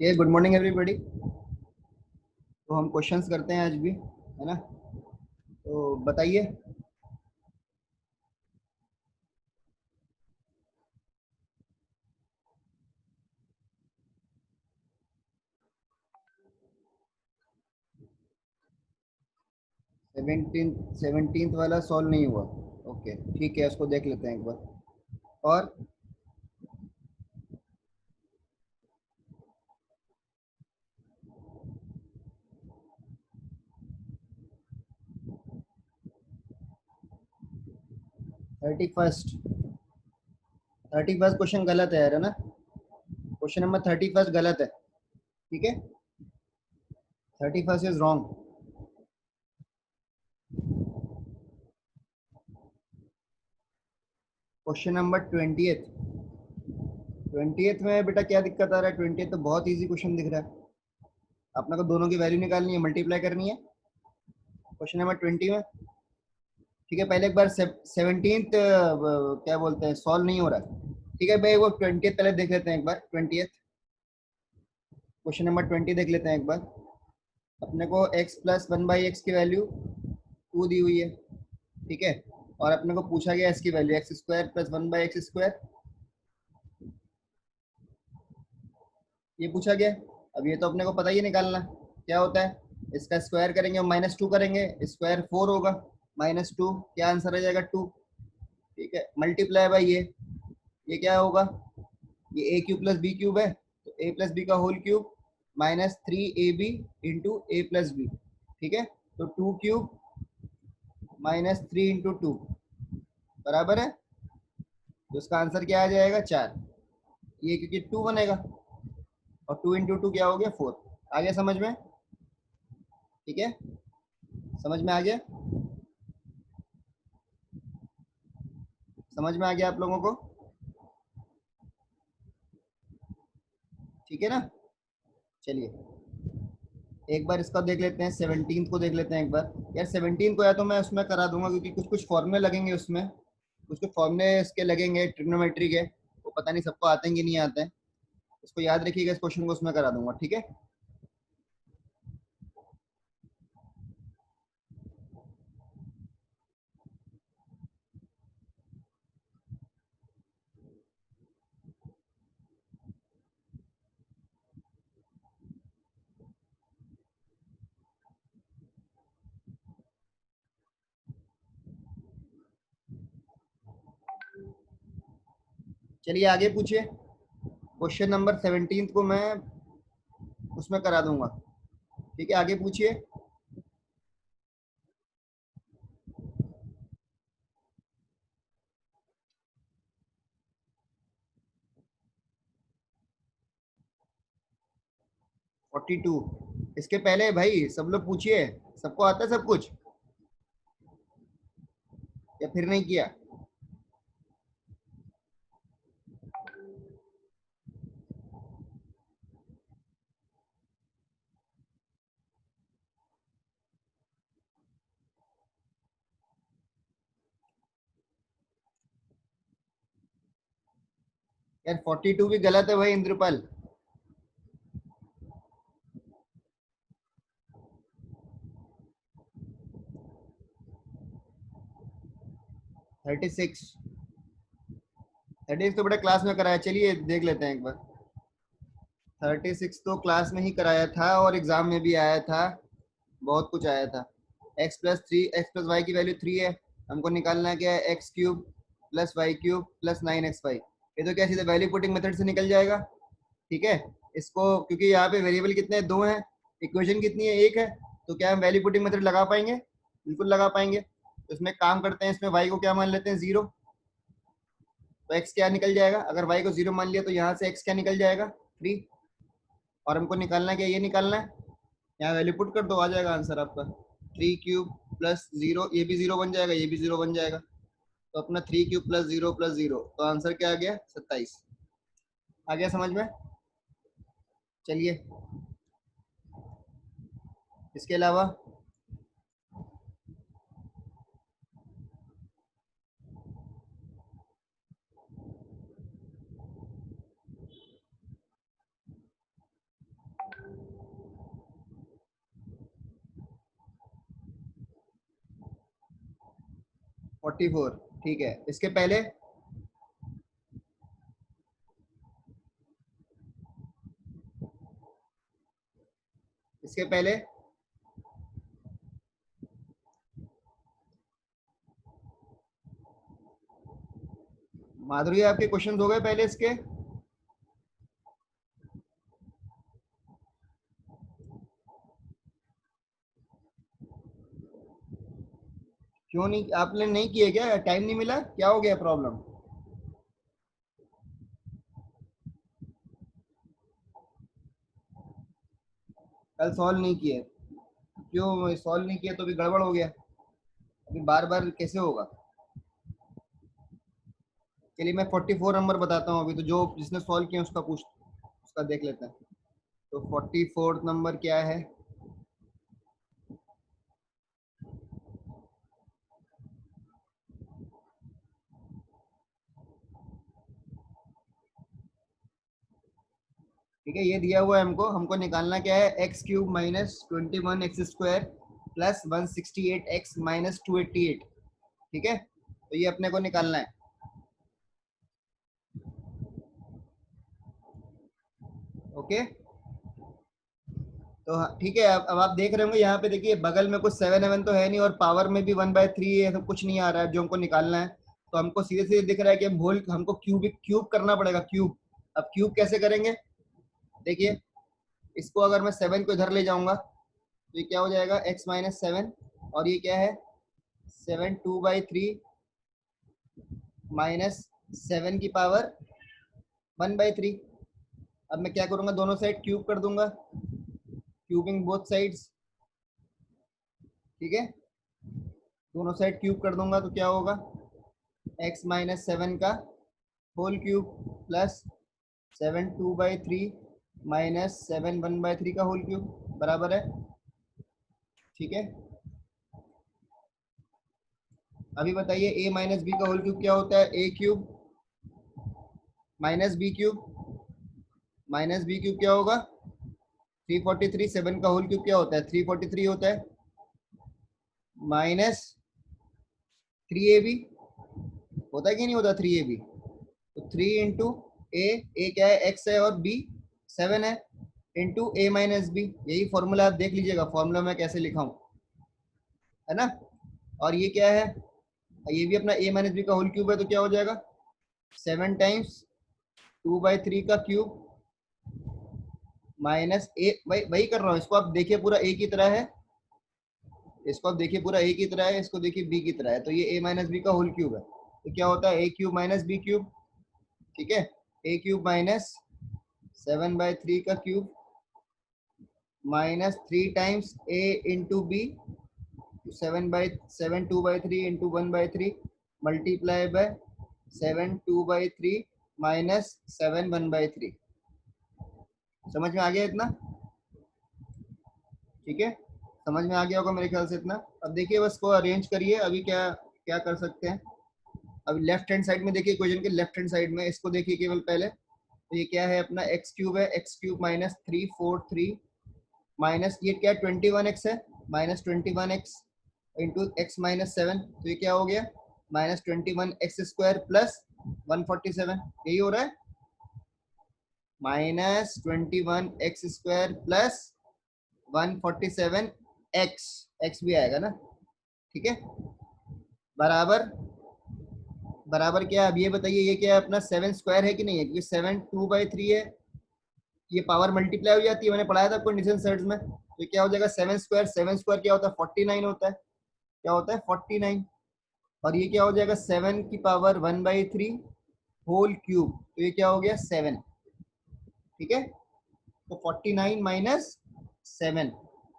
ये good morning everybody. तो हम क्वेश्चंस करते हैं आज भी, है ना? तो बताइए। 17th वाला सॉल्व नहीं हुआ। ओके, ठीक है, उसको देख लेते हैं एक बार। और 31st 31st क्वेश्चन गलत है यार, है ना? क्वेश्चन नंबर 31st गलत है। ठीक है, 31st is wrong. Question number 20th में बेटा क्या दिक्कत आ रहा है? 20th तो बहुत इजी क्वेश्चन दिख रहा है। अपने को दोनों की वैल्यू निकालनी है, मल्टीप्लाई करनी है क्वेश्चन नंबर 20 में। ठीक है, पहले एक बार 17th क्या बोलते हैं, सॉल्व नहीं हो रहा है। ठीक है भाई, वो 20th पहले देख लेते हैं एक बार। 20th क्वेश्चन नंबर 20 देख लेते हैं एक बार। अपने को x प्लस 1/x की वैल्यू 2 दी हुई है। ठीक है, और अपने को पूछा गया इसकी value x square plus 1/x², ये पूछा गया। अब ये तो अपने को पता ही निकालना क्या होता है। इसका स्क्वायर करेंगे और -2 करेंगे, स्क्वायर 4 होगा, -2 क्या आंसर आ जाएगा 2। ठीक है, मल्टीप्लाई बाई ये क्या होगा? ये ए क्यूब प्लस बी क्यूब है, तो ए प्लस बी का होल क्यूब -3ab इंटू ए प्लस बी। ठीक है, तो 2 क्यूब -3 इंटू 2 बराबर है, तो इसका आंसर क्या आ जाएगा 4। ये क्योंकि 2 बनेगा, और 2 इंटू 2 क्या हो गया 4। आ गया समझ में? ठीक है, समझ में आ गया? समझ में आ गया आप लोगों को? ठीक है ना? चलिए एक बार इसका देख लेते हैं, 17th को देख लेते हैं एक बार। यार 17 को या तो मैं उसमें करा दूंगा, क्योंकि कुछ कुछ फॉर्मूले लगेंगे उसमें, कुछ कुछ फॉर्मूले इसके लगेंगे ट्रिग्नोमेट्री के, वो पता नहीं सबको आते हैं कि नहीं आते हैं। इसको याद रखिएगा, इस क्वेश्चन को उसमें करा दूंगा। ठीक है, चलिए आगे पूछिए। क्वेश्चन नंबर 17 को मैं उसमें करा दूंगा। ठीक है, आगे पूछिए। 42। इसके पहले भाई सब लोग पूछिए, सबको आता है सब कुछ या फिर नहीं किया? यार 42 भी गलत है भाई इंद्रपाल। 36। 36 तो बड़ा क्लास में कराया, चलिए देख लेते हैं एक बार। 36 तो क्लास में ही कराया था और एग्जाम में भी आया था, बहुत कुछ आया था। x plus 3 x plus Y की वैल्यू 3 है, हमको निकालना है क्या है, x³ plus y³ plus 9xy। ये तो क्या सीधे वैल्यू पुटिंग मेथड से निकल जाएगा। ठीक है, इसको क्योंकि यहाँ पे वेरिएबल कितने हैं, 2 हैं, इक्वेशन कितनी है, 1 है, तो क्या हम वैल्यू पुटिंग मेथड लगा पाएंगे? बिल्कुल लगा पाएंगे। तो इसमें काम करते हैं, इसमें y को क्या मान लेते हैं 0, तो x क्या निकल जाएगा? अगर y को 0 मान लिया तो यहाँ से x क्या निकल जाएगा 3। और हमको निकालना है क्या, ये निकालना है, यहाँ वैल्यू पुट कर दो, आ जाएगा आंसर आपका 3 क्यूब प्लस 0, ये भी 0 बन जाएगा, ये भी 0 बन जाएगा। तो अपना 3 क्यूब प्लस 0 तो आंसर क्या आ गया 27। आ गया समझ में? चलिए इसके अलावा 44, ठीक है। इसके पहले इसके पहले माधुरी आपके क्वेश्चन हो गए पहले इसके? क्यों नहीं, आपने नहीं किए क्या? टाइम नहीं मिला, क्या हो गया प्रॉब्लम? कल सॉल्व नहीं किए? क्यों सॉल्व नहीं किया? तो भी गड़बड़ हो गया, अभी बार बार कैसे होगा? चलिए मैं 44 नंबर बताता हूँ अभी, तो जो जिसने सॉल्व किया उसका पूछ, उसका देख लेते हैं। तो 44 नंबर क्या है? ठीक है, ये दिया हुआ है हमको हमको निकालना क्या है? X cube minus 21x² plus 168x minus 288। ठीक है, तो ये अपने को निकालना है। ओके, तो ठीक है। अब आप देख रहे होंगे यहाँ पे, देखिए बगल में कुछ 7 तो है नहीं, और पावर में भी 1/3 है, तो कुछ नहीं आ रहा है जो हमको निकालना है। तो हमको सीधे सीधे दिख रहा है कि हम होल, हमको क्यूब क्यूब करना पड़ेगा, क्यूब। अब क्यूब कैसे करेंगे? देखिए, इसको अगर मैं 7 को इधर ले जाऊंगा तो ये क्या हो जाएगा? x-7, और ये क्या है? 7 2/3 माइनस 7 की पावर 1/3। अब मैं क्या करूंगा? दोनों साइड क्यूब कर दूंगा, क्यूबिंग बोथ साइड्स। ठीक है, दोनों साइड क्यूब कर दूंगा तो क्या होगा? x-7 का होल क्यूब प्लस 7 2/3 माइनस 7 1/3 का होल क्यूब बराबर है। ठीक है, अभी बताइए a माइनस बी का होल क्यूब क्या होता है? a cube minus B cube, minus B cube क्या होगा? 343। 7 का होल क्यूब क्या होता है? 343 होता है, माइनस 3ab होता है कि नहीं होता? 3ab, तो 3 इंटू ए क्या है? x है, और b 7 है, इंटू a माइनस बी। यही फॉर्मूला आप देख लीजिएगा, फॉर्मूला मैं कैसे लिखा हूँ, है ना? और ये क्या है? ये भी अपना a माइनस बी का होल क्यूब है, तो क्या हो जाएगा? 7 टाइम्स 2/3 का क्यूब माइनस ए, वही कर रहा हूँ। इसको आप देखिए पूरा a की तरह है, इसको आप देखिए पूरा a की तरह है, इसको देखिए b की तरह है, तो ये a माइनस बी का होल क्यूब है। तो क्या होता है? a cube minus B cube. ठीक है, a क्यूब माइनस 7/3 का cube minus 3 times a into B, 7 2/3 into 1/3 multiply by 7 2/3 minus 7 1/3। समझ में आ गया इतना? ठीक है, समझ में आ गया होगा मेरे ख्याल से इतना। अब देखिए बस को अरेंज करिए, अभी क्या क्या कर सकते हैं। अभी लेफ्ट हैंड साइड में देखिए, इक्वेशन के लेफ्ट हैंड साइड में इसको देखिए केवल पहले। तो ये क्या है? अपना एक्स क्यूब है, एक्स क्यूब माइनस 343 माइनस ये क्या है? 21x है, minus 21x into x minus 7, तो ये क्या हो गया? Minus 21x² plus 147। यही हो रहा है, minus 21x² plus 147x, x भी आएगा ना? ठीक है, बराबर बराबर क्या है? अब ये बताइए, ये क्या है? अपना 7 स्क्वायर है कि नहीं है? क्योंकि 7 2/3 है, ये पावर मल्टीप्लाई हो जाती है, मैंने पढ़ाया था आपको इंडिशन सर्ट्स में। तो क्या हो जाएगा? 7 स्क्वायर, 7 स्क्वायर क्या होता है? 49 होता है। क्या होता है? 49। और ये क्या हो जाएगा? 7 की पावर 1/3 होल क्यूब, तो ये क्या हो गया? 7। ठीक है, तो 49 माइनस 7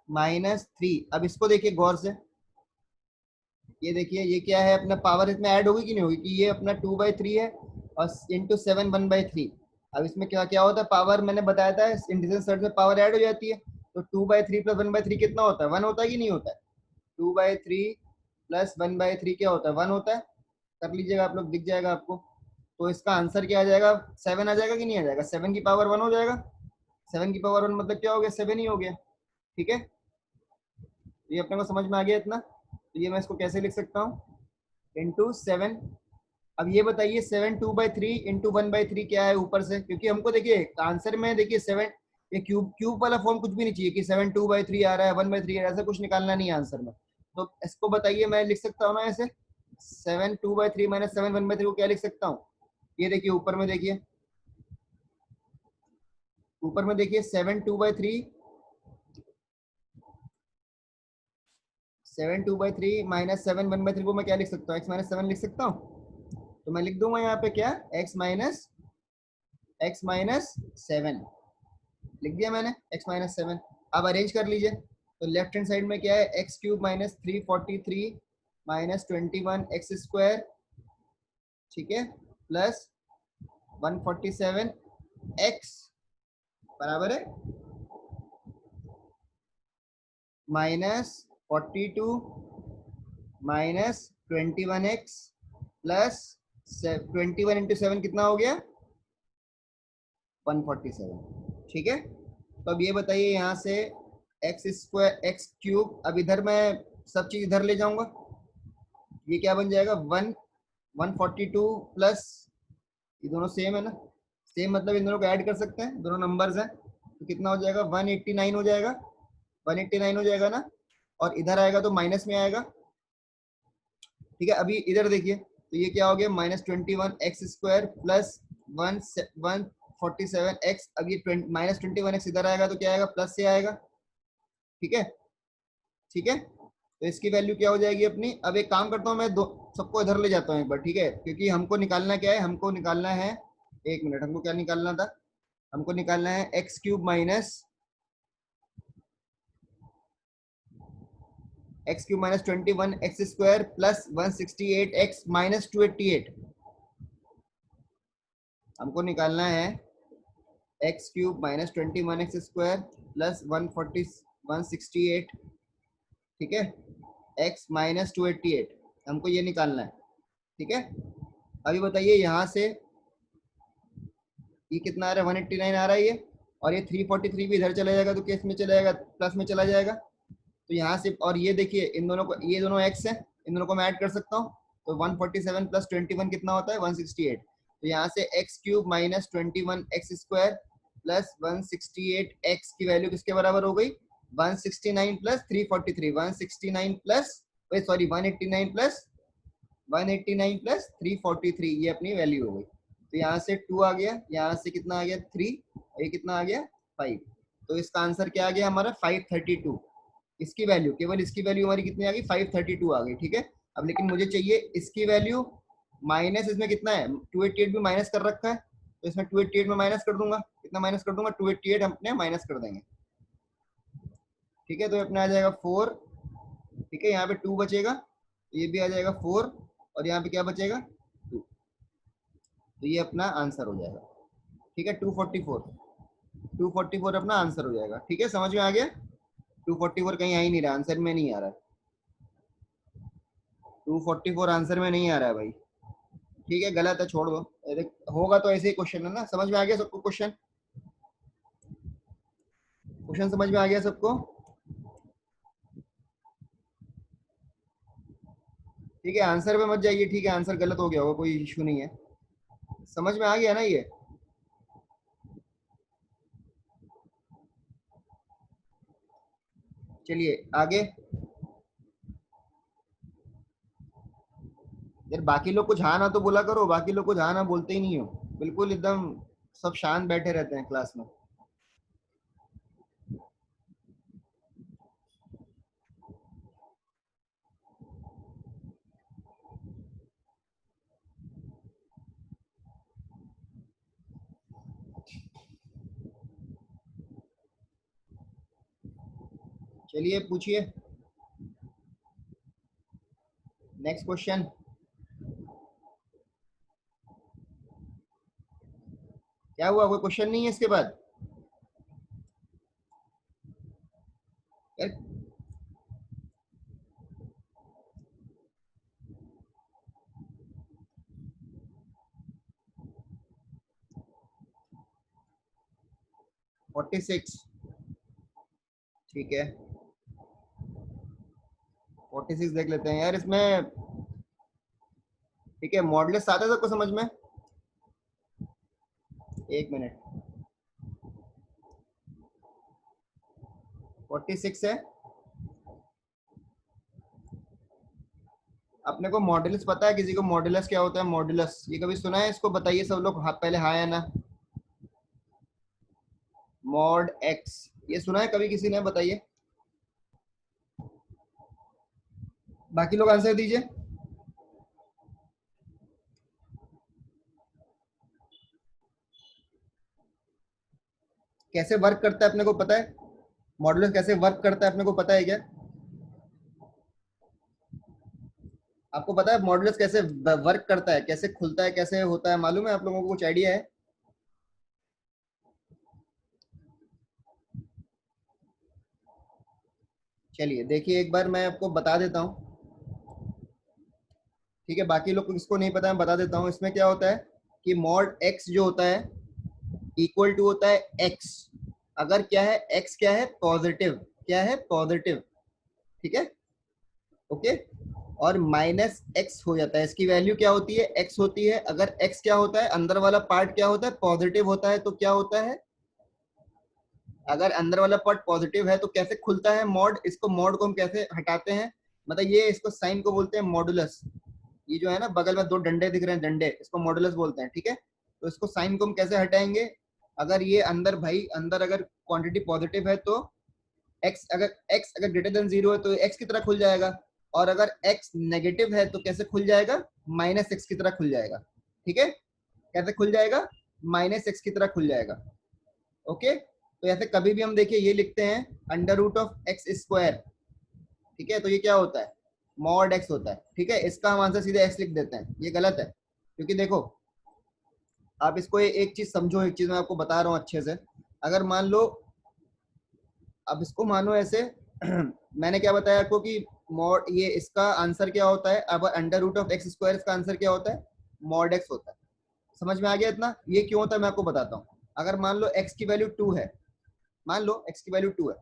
माइनस 3। अब इसको देखिए गौर से, ये देखिए ये क्या है? अपना पावर इसमें ऐड होगी कि नहीं होगी? कि ये अपना 2/3 है और इंटू 7 1/3। अब इसमें क्या क्या होता है? पावर मैंने बताया था इंडिशन सर्ट में पावर ऐड हो जाती है, तो 2/3 प्लस 1/3 कितना होता है? 1 होता है कि नहीं होता है? 2/3 प्लस 1/3 क्या होता है? 1 होता है। कर लीजिएगा आप लोग, दिख जाएगा आपको। तो इसका आंसर क्या आ जाएगा? 7 आ जाएगा कि नहीं आ जाएगा? 7 की पावर 1 हो जाएगा। 7 की पावर 1 मतलब क्या हो गया? 7 ही हो गया। ठीक है, ये अपने को समझ में आ गया इतना? तो ये मैं इसको कैसे लिख सकता हूँ? इंटू 7। अब ये बताइए 7 2/3 इंटू 1/3 क्या है ऊपर से, क्योंकि हमको देखिए आंसर में देखिए 7, ये क्यूब क्यूब वाला फॉर्म कुछ भी नहीं चाहिए कि 7 2/3 आ रहा है 1/3 ऐसा कुछ निकालना नहीं है आंसर में। तो इसको बताइए, मैं लिख सकता हूँ ना ऐसे 7 2/3 माइनस 7 1/3 को क्या लिख सकता हूँ। ये देखिए ऊपर में देखिए, ऊपर में देखिए 7 2/3 माइनस 7 1/3 को मैं क्या लिख सकता हूँ, x-7 लिख सकता हूँ। तो मैं लिख दूंगा यहाँ पे क्या, x-7 लिख दिया मैंने, x-7। अब अरेंज कर लीजिए, तो लेफ्ट हैंड साइड में क्या है, x³ माइनस 343 माइनस 21 x², ठीक है, प्लस 147 x बराबर है minus 42 minus 21 x plus 21 into 7 कितना हो गया, 147। ठीक है, तो अब ये बताइए यहाँ से x² अब इधर मैं सब चीज इधर ले जाऊंगा, ये क्या बन जाएगा 142 प्लस, ये दोनों सेम है ना, सेम मतलब इन दोनों को ऐड कर सकते हैं, दोनों नंबर्स हैं, तो कितना हो जाएगा 189 हो जाएगा, 189 हो जाएगा ना, और इधर आएगा तो माइनस में आएगा। ठीक है, अभी इधर देखिए, तो ये क्या हो गया -21 x² प्लस 147 x, अब ये -21 x इधर आएगा तो क्या आएगा, प्लस से आएगा। ठीक है, ठीक है, तो इसकी वैल्यू क्या हो जाएगी अपनी। अब एक काम करता हूँ मैं, दो सबको इधर ले जाता हूँ एक बार, ठीक है, क्योंकि हमको निकालना क्या है, हमको निकालना है, एक मिनट, हमको क्या निकालना था, हमको निकालना है x³ minus x³ minus 21 x² plus 168 x minus 288। हमको निकालना है x³ माइनस 21 x² प्लस 168, ठीक है, x माइनस 288, हमको ये निकालना है। ठीक है, अभी बताइए यहाँ से ये कितना आ रहा है, 189 आ रहा है ये, और ये 343 भी इधर चला जाएगा तो केस में चला जाएगा, प्लस में चला जाएगा, तो यहाँ से, और ये देखिए इन दोनों को, ये दोनों x है, इन दोनों को मैं ऐड कर सकता हूँ, तो 147 प्लस 21 कितना होता है 168, तो यहाँ से x³ minus 21 x² plus 168 x की वैल्यू किसके बराबर हो गई, 169 plus 343, 169 plus, sorry 189 plus 189 plus 343, ये अपनी वैल्यू हो गई। तो यहाँ से 2 आ गया, यहाँ से कितना आ गया 3, और ये कितना आ गया 5, तो इसका आंसर क्या आ गया हमारा 532। इसकी वैल्यू, केवल इसकी वैल्यू हमारी कितनी आ गई 532 आ गई। ठीक है, अब लेकिन मुझे चाहिए इसकी वैल्यू माइनस, इसमें कितना है 288 भी माइनस कर रखा है, तो इसमें 288 में माइनस कर दूंगा, कितना माइनस कर दूंगा 288 हम अपने माइनस कर देंगे। ठीक है, तो अपना आ जाएगा 4, ठीक है, यहाँ पे 2 बचेगा, तो ये भी आ जाएगा 4, और यहाँ पे क्या बचेगा 2, तो ये अपना आंसर हो जाएगा। ठीक है, 244 अपना आंसर हो जाएगा। ठीक है, समझ में आ गया, 244 कहीं आ ही नहीं रहा, आंसर में नहीं आ रहा, 244 आंसर में नहीं आ रहा है भाई। ठीक है, गलत है, छोड़ दो, होगा तो ऐसे ही क्वेश्चन है ना। समझ में आ गया सबको क्वेश्चन, क्वेश्चन समझ में आ गया सबको। ठीक है, आंसर पे मत जाइए, ठीक है, आंसर गलत हो गया होगा, कोई इशू नहीं है, समझ में आ गया ना ये। चलिए आगे, यार बाकी लोग कुछ हाँ ना तो बोला करो, बाकी लोग कुछ हाँ ना बोलते ही नहीं हो, बिल्कुल एकदम सब शांत बैठे रहते हैं क्लास में। चलिए पूछिए, नेक्स्ट क्वेश्चन। क्या हुआ, कोई क्वेश्चन नहीं है इसके बाद यार। 46, ठीक है, 46 देख लेते हैं यार इसमें, ठीक है, मॉडुलस आता है सबको समझ में? एक मिनट, 46 है। अपने को मॉडुलस पता है? किसी को मॉडुलस क्या होता है? मॉडुलस ये कभी सुना है? इसको बताइए सब लोग, पहले हाँ या ना। मॉड एक्स, ये सुना है कभी किसी ने? बताइए, बाकी लोग आंसर दीजिए। कैसे वर्क करता है अपने को पता है? मॉडुलस कैसे वर्क करता है अपने को पता है क्या? आपको पता है मॉडुलस कैसे वर्क करता है, कैसे खुलता है, कैसे होता है, मालूम है आप लोगों को? कुछ आइडिया है? चलिए देखिए, एक बार मैं आपको बता देता हूँ। ठीक है, बाकी लोग को किसको नहीं पता, मैं बता देता हूँ। इसमें क्या होता है कि मॉड एक्स जो होता है इक्वल टू होता है एक्स, अगर क्या है, एक्स क्या है, पॉजिटिव, क्या है, पॉजिटिव। ठीक है, ओके। और माइनस एक्स हो जाता है, इसकी वैल्यू क्या होती है, एक्स होती है। अगर एक्स क्या होता है, अंदर वाला पार्ट क्या होता है, पॉजिटिव होता है, तो क्या होता है, अगर अंदर वाला पार्ट पॉजिटिव है तो कैसे खुलता है मॉड, इसको मॉड को हम कैसे हटाते हैं, मतलब ये इसको साइन को बोलते हैं मॉडुलस। ये जो है ना बगल में दो डंडे दिख रहे हैं, डंडे, इसको मॉडुलस बोलते हैं। ठीक है, तो इसको साइन को हम कैसे हटाएंगे, अगर ये अंदर भाई, अंदर अगर क्वांटिटी पॉजिटिव है तो एक्स अगर ग्रेटर देन 0 है तो एक्स की तरह खुल जाएगा, और अगर एक्स नेगेटिव है तो कैसे खुल जाएगा, माइनस एक्स की तरह खुल जाएगा। ठीक है, कैसे खुल जाएगा, माइनस एक्स की तरह खुल जाएगा। ओके, तो ऐसे कभी भी हम देखिए ये लिखते हैं under root of X square. ठीक है, तो ये क्या होता है, मॉड एक्स होता है। ठीक है, इसका हम आंसर सीधे एक्स लिख देते हैं, ये गलत है। क्योंकि देखो, आप इसको एक चीज समझो, एक चीज मैं आपको बता रहा हूँ अच्छे से। अगर मान लो, अब इसको मानो ऐसे मैंने क्या बताया आपको कि मॉड, ये इसका आंसर क्या होता है, अब under root of X square, इसका आंसर क्या होता है, मॉड एक्स होता है। समझ में आ गया इतना? ये क्यों होता है मैं आपको बताता हूँ। अगर मान लो एक्स की वैल्यू 2 है, मान लो एक्स की वैल्यू 2 है,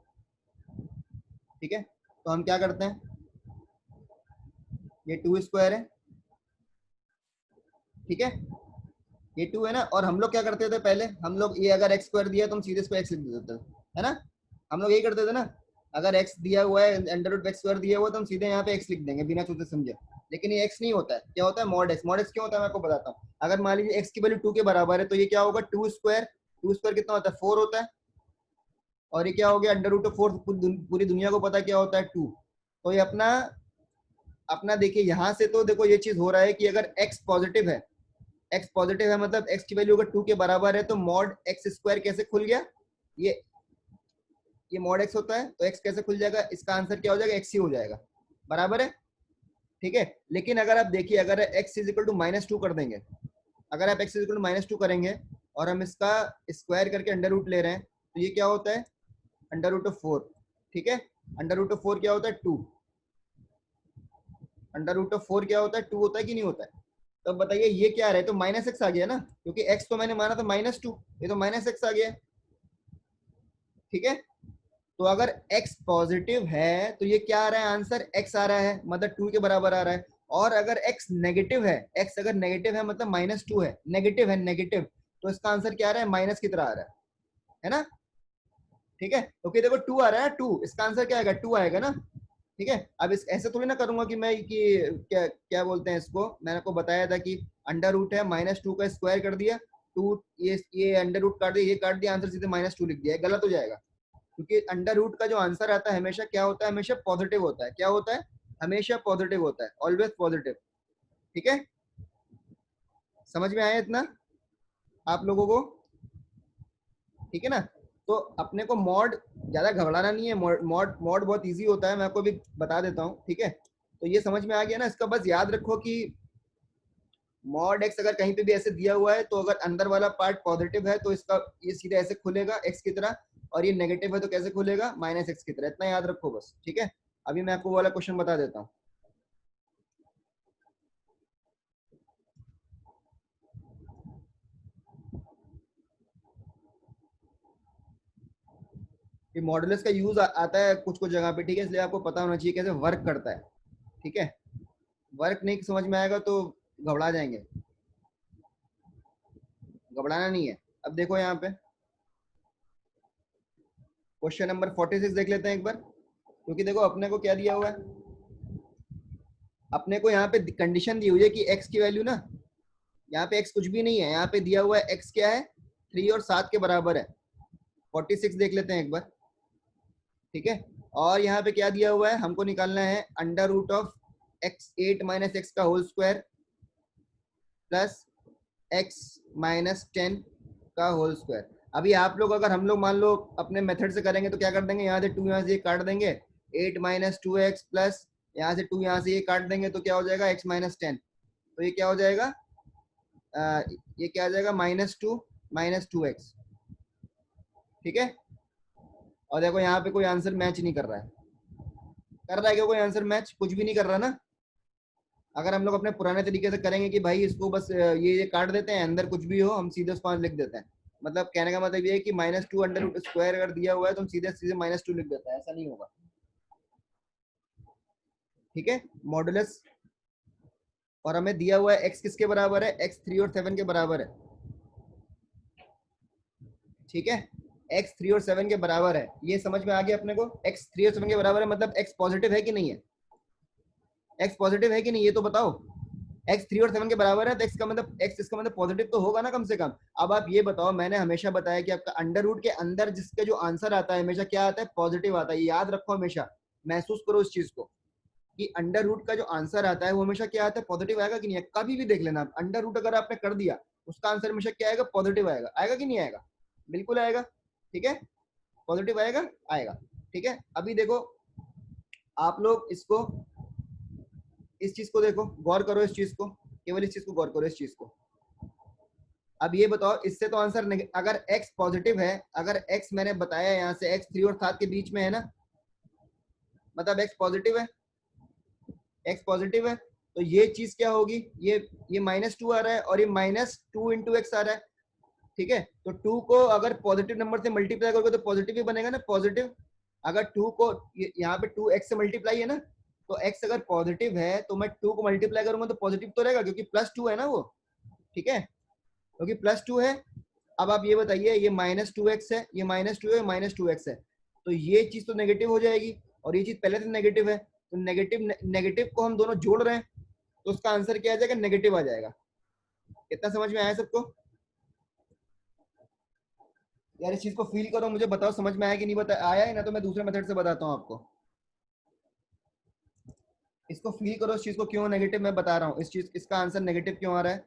ठीक है, तो हम क्या करते हैं, ये 2 स्क्वायर है, ठीक है, ये 2 है ना, और हम लोग क्या करते थे पहले, हम लोग ये अगर एक्स स्क्वायर दिया तो हम सीधे इसको एक्स लिख देते थे, है ना, हम लोग यही करते थे ना। अगर एक्स दिया हुआ है, अंडर रूट एक्स स्क्वायर दिया हुआ है, तो हम सीधे यहाँ पे एक्स लिख देंगे बिना सोचे समझे। लेकिन ये एक्स नहीं होता है, क्या होता है, मॉड एक्स। मॉड एक्स क्यों होता है मैं आपको बताता हूँ। अगर मान लीजिए एक्स की वैल्यू 2 के बराबर है, तो ये क्या होगा, 2 स्क्वायर, 2 स्क्वायर कितना होता है, 4 होता है, और ये क्या हो गया, अंडर रूट ऑफ 4, पूरी दुनिया को पता क्या होता है, 2। तो ये अपना अपना देखिए यहाँ से, तो देखो ये चीज हो रहा है कि अगर एक्स पॉजिटिव है, एक्स पॉजिटिव है मतलब एक्स की वैल्यू अगर 2 के बराबर है, तो मॉड एक्स स्क्वायर कैसे खुल गया, ये ये मॉड एक्स होता है, तो एक्स कैसे खुल जाएगा, इसका आंसर क्या हो जाएगा, एक्स ही हो जाएगा, बराबर है। ठीक है, लेकिन अगर आप देखिए, अगर एक्स इज इक्वल टू -2 कर देंगे, अगर आप एक्स इज इक्वल टू -2 करेंगे और हम इसका स्क्वायर करके अंडर रूट ले रहे हैं, तो ये क्या होता है, अंडर रूट ऑफ 4। ठीक है, अंडर रूट ऑफ 4 क्या होता है, 2। अंडर रूट ऑफ 4 क्या होता है, 2 होता है कि नहीं होता है? तो अब बताइए ये क्या रहा है, तो माइनस एक्स आ गया ना, क्योंकि एक्स तो मैंने माना था -2, ये तो माइनस एक्स आ गया। ठीक है, तो अगर x पॉजिटिव है तो ये क्या आ रहा है, आंसर x आ रहा है, मतलब 2 के बराबर आ रहा है। और अगर x नेगेटिव है, x अगर नेगेटिव है मतलब -2 है, नेगेटिव है, नेगेटिव, तो इसका आंसर क्या आ रहा है, माइनस की तरह आ रहा है ना। ठीक है, तो कि देखो 2 आ रहा है, 2, इसका आंसर क्या आएगा, 2 आएगा ना। ठीक है, अब इस ऐसे थोड़ी ना करूंगा कि मैं कि क्या क्या बोलते हैं इसको, मैंने आपको बताया था कि अंडर रूट है, -2 का स्क्वायर कर दिया, 2, ये अंडर रूट काट दिया, ये काट दिया, आंसर सीधे -2 लिख दिया, गलत हो जाएगा। क्योंकि अंडर रूट का जो आंसर आता है हमेशा क्या होता है, हमेशा पॉजिटिव होता है, क्या होता है, हमेशा पॉजिटिव होता है, ऑलवेज पॉजिटिव। ठीक है, समझ में आया इतना आप लोगों को? ठीक है ना, तो अपने को मॉड ज्यादा घबराना नहीं है, मॉड मॉड मॉड बहुत इजी होता है, मैं आपको भी बता देता हूँ। ठीक है, तो ये समझ में आ गया ना, इसका बस याद रखो कि मॉड एक्स अगर कहीं पे भी ऐसे दिया हुआ है, तो अगर अंदर वाला पार्ट पॉजिटिव है तो इसका ये सीधे ऐसे खुलेगा एक्स की तरह, और ये नेगेटिव है तो कैसे खुलेगा, -x की तरह। इतना याद रखो बस, ठीक है। अभी मैं आपको वो वाला क्वेश्चन बता देता हूँ। ये मॉडुलस का यूज आता है कुछ कुछ जगह पे, ठीक है, इसलिए आपको पता होना चाहिए कैसे वर्क करता है। ठीक है, वर्क नहीं समझ में आएगा तो घबरा जाएंगे, घबराना नहीं है। अब देखो यहाँ पे क्वेश्चन नंबर 46 देख लेते हैं एक बार, क्योंकि देखो अपने को क्या दिया हुआ है, अपने को यहाँ पे कंडीशन दी हुई है कि x की वैल्यू ना, यहाँ पे x कुछ भी नहीं है, यहाँ पे दिया हुआ है x क्या है 3 और 7 के बराबर है। 46 देख लेते हैं एक बार, ठीक है। और यहाँ पे क्या दिया हुआ है, हमको निकालना है under root of x 8 minus x का whole square plus x minus 10 का होल स्क्वायर। अभी आप लोग अगर हम लोग मान लो अपने मेथड से करेंगे तो क्या कर देंगे, यहाँ से 2 यहाँ से ये काट देंगे, 8 माइनस 2x प्लस यहाँ से 2 यहाँ से ये काट देंगे तो क्या हो जाएगा x माइनस 10। तो ये क्या हो जाएगा, ये क्या आ जाएगा -2 माइनस 2x, ठीक है। और देखो यहाँ पे कोई आंसर मैच नहीं कर रहा है, कर रहा है क्या कोई आंसर मैच, कुछ भी नहीं कर रहा ना। अगर हम लोग अपने पुराने तरीके से करेंगे कि भाई इसको बस ये काट देते हैं, अंदर कुछ भी हो हम सीधे 5 लिख देते हैं, मतलब कहने का मतलब ये है कि -2 अंडर रूट स्क्वायर अगर दिया हुआ है तो हम सीधे सीधे -2 लिख देते हैं, ऐसा नहीं होगा, ठीक है। मॉडुलस, और हमें दिया हुआ है x किसके बराबर है, x 3 और 7 के बराबर है, ठीक है। x 3 और 7 के बराबर है, ये समझ में आ गया अपने को। x 3 और 7 के बराबर है मतलब x पॉजिटिव है कि नहीं है, x पॉजिटिव है कि नहीं ये तो बताओ। x 3 और 7 के बराबर है तो x का मतलब x, इसका मतलब पॉजिटिव तो होगा ना कम से कम। अब आप ये बताओ, मैंने हमेशा बताया कि आपका अंडर रूट के अंदर जिसका जो आंसर आता है हमेशा क्या आता है, पॉजिटिव आता है, ये याद रखो हमेशा, महसूस करो इस चीज को कि अंडर रूट का जो आंसर आता है वो हमेशा क्या आता है, पॉजिटिव आएगा कि नहीं है। कभी भी देख लेना, अंडर रूट अगर आपने कर दिया उसका आंसर हमेशा क्या आएगा, पॉजिटिव आएगा, आएगा कि नहीं आएगा, बिल्कुल आएगा, ठीक है, पॉजिटिव आएगा, आएगा, ठीक है। अभी देखो आप लोग इसको, इस चीज को देखो, गौर करो इस चीज को, केवल इस चीज को गौर करो, इस चीज को। अब ये बताओ, इससे तो आंसर अगर x पॉजिटिव है, अगर x मैंने बताया यहाँ से x 3 और 7 के बीच में है ना, मतलब x पॉजिटिव है, x पॉजिटिव है, तो ये चीज क्या होगी, ये -2 आ रहा है और ये -2 इंटू एक्स आ रहा है, ठीक है। तो 2 को अगर पॉजिटिव नंबर से मल्टीप्लाई करोगे तो पॉजिटिव ही बनेगा ना, पॉजिटिव। अगर 2 को यहाँ पे 2x से मल्टीप्लाई है ना, तो x अगर पॉजिटिव है तो मैं 2 को मल्टीप्लाई करूंगा तो पॉजिटिव तो रहेगा, क्योंकि +2 है ना वो, ठीक है, क्योंकि +2 है। अब आप ये बताइए, ये -2x है, ये -2 है, -2x है, तो ये चीज तो नेगेटिव हो जाएगी और ये चीज पहले से नेगेटिव है, तो नेगेटिव नेगेटिव को हम दोनों जोड़ रहे हैं तो उसका आंसर क्या आ जाएगा, नेगेटिव आ जाएगा। कितना समझ में आया सबको यार, इस चीज को फील करो, मुझे बताओ समझ में आया कि नहीं, बता आया है ना, तो मैं दूसरे मेथड से बताता हूँ आपको। इसको फील करो, इस चीज को क्यों नेगेटिव मैं बता रहा हूँ, इस चीज, इसका आंसर नेगेटिव क्यों आ रहा है,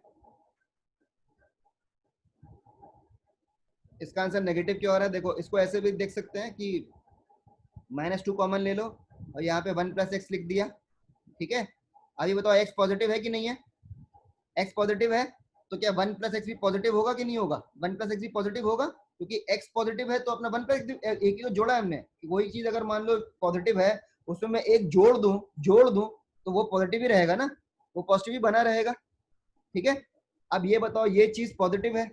इसका आंसर नेगेटिव क्यों आ रहा है। देखो इसको ऐसे भी देख सकते हैं कि -2 कॉमन ले लो और यहाँ पे 1 + x लिख दिया, ठीक है। अभी बताओ x पॉजिटिव है कि नहीं है, x पॉजिटिव है तो क्या 1 + x भी पॉजिटिव होगा कि नहीं होगा, 1 + x भी पॉजिटिव होगा, क्योंकि x पॉजिटिव है तो अपना 1 + x एक ही तो जोड़ा है हमने। वही चीज अगर मान लो पॉजिटिव है उसमें मैं एक जोड़ दूं तो वो पॉजिटिव ही रहेगा ना, वो पॉजिटिव ही बना रहेगा, ठीक है। अब ये बताओ, ये चीज पॉजिटिव है,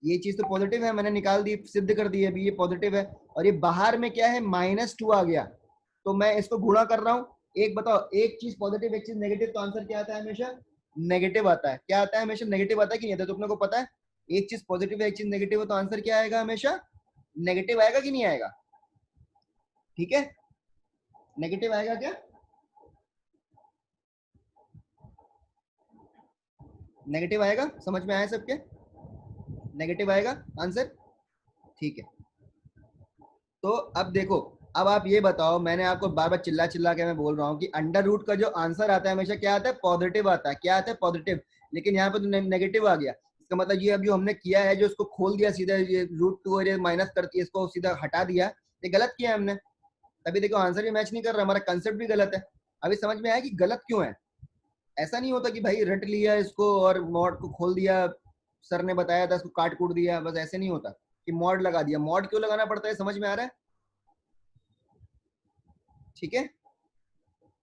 ये चीज तो पॉजिटिव है, मैंने निकाल दी, सिद्ध कर दी अभी ये पॉजिटिव है, और ये बाहर में क्या है -2 आ गया, तो मैं इसको गुणा कर रहा हूँ। एक बताओ, एक चीज पॉजिटिव एक चीज नेगेटिव, तो आंसर क्या आता है, हमेशा नेगेटिव आता है। क्या आता है, हमेशा नेगेटिव आता है कि नहीं आता, तो अपने को पता है एक चीज पॉजिटिव है एक चीज नेगेटिव है तो आंसर क्या आएगा, हमेशा नेगेटिव आएगा कि नहीं आएगा, ठीक है, नेगेटिव आएगा क्या, नेगेटिव आएगा, समझ में आया सबके, नेगेटिव आएगा आंसर, ठीक है। तो अब देखो, अब आप ये बताओ, मैंने आपको बार बार चिल्ला चिल्ला के मैं बोल रहा हूँ कि अंडर रूट का जो आंसर आता है हमेशा क्या आता है, पॉजिटिव आता है, क्या आता है, पॉजिटिव, लेकिन यहाँ पे तो नेगेटिव आ गया। इसका मतलब ये अब जो हमने किया है, जो इसको खोल दिया सीधा, ये √2 और ये माइनस करके इसको सीधा हटा दिया, ये गलत किया है हमने, तभी देखो आंसर भी मैच नहीं कर रहा, हमारा कंसेप्ट भी गलत है। अभी समझ में आया कि गलत क्यों है। ऐसा नहीं होता कि भाई रट लिया इसको और मॉड को खोल दिया, सर ने बताया था इसको काट कूट दिया, बस ऐसे नहीं होता कि मॉड लगा दिया। मॉड क्यों लगाना पड़ता है, समझ में आ रहा है, ठीक है।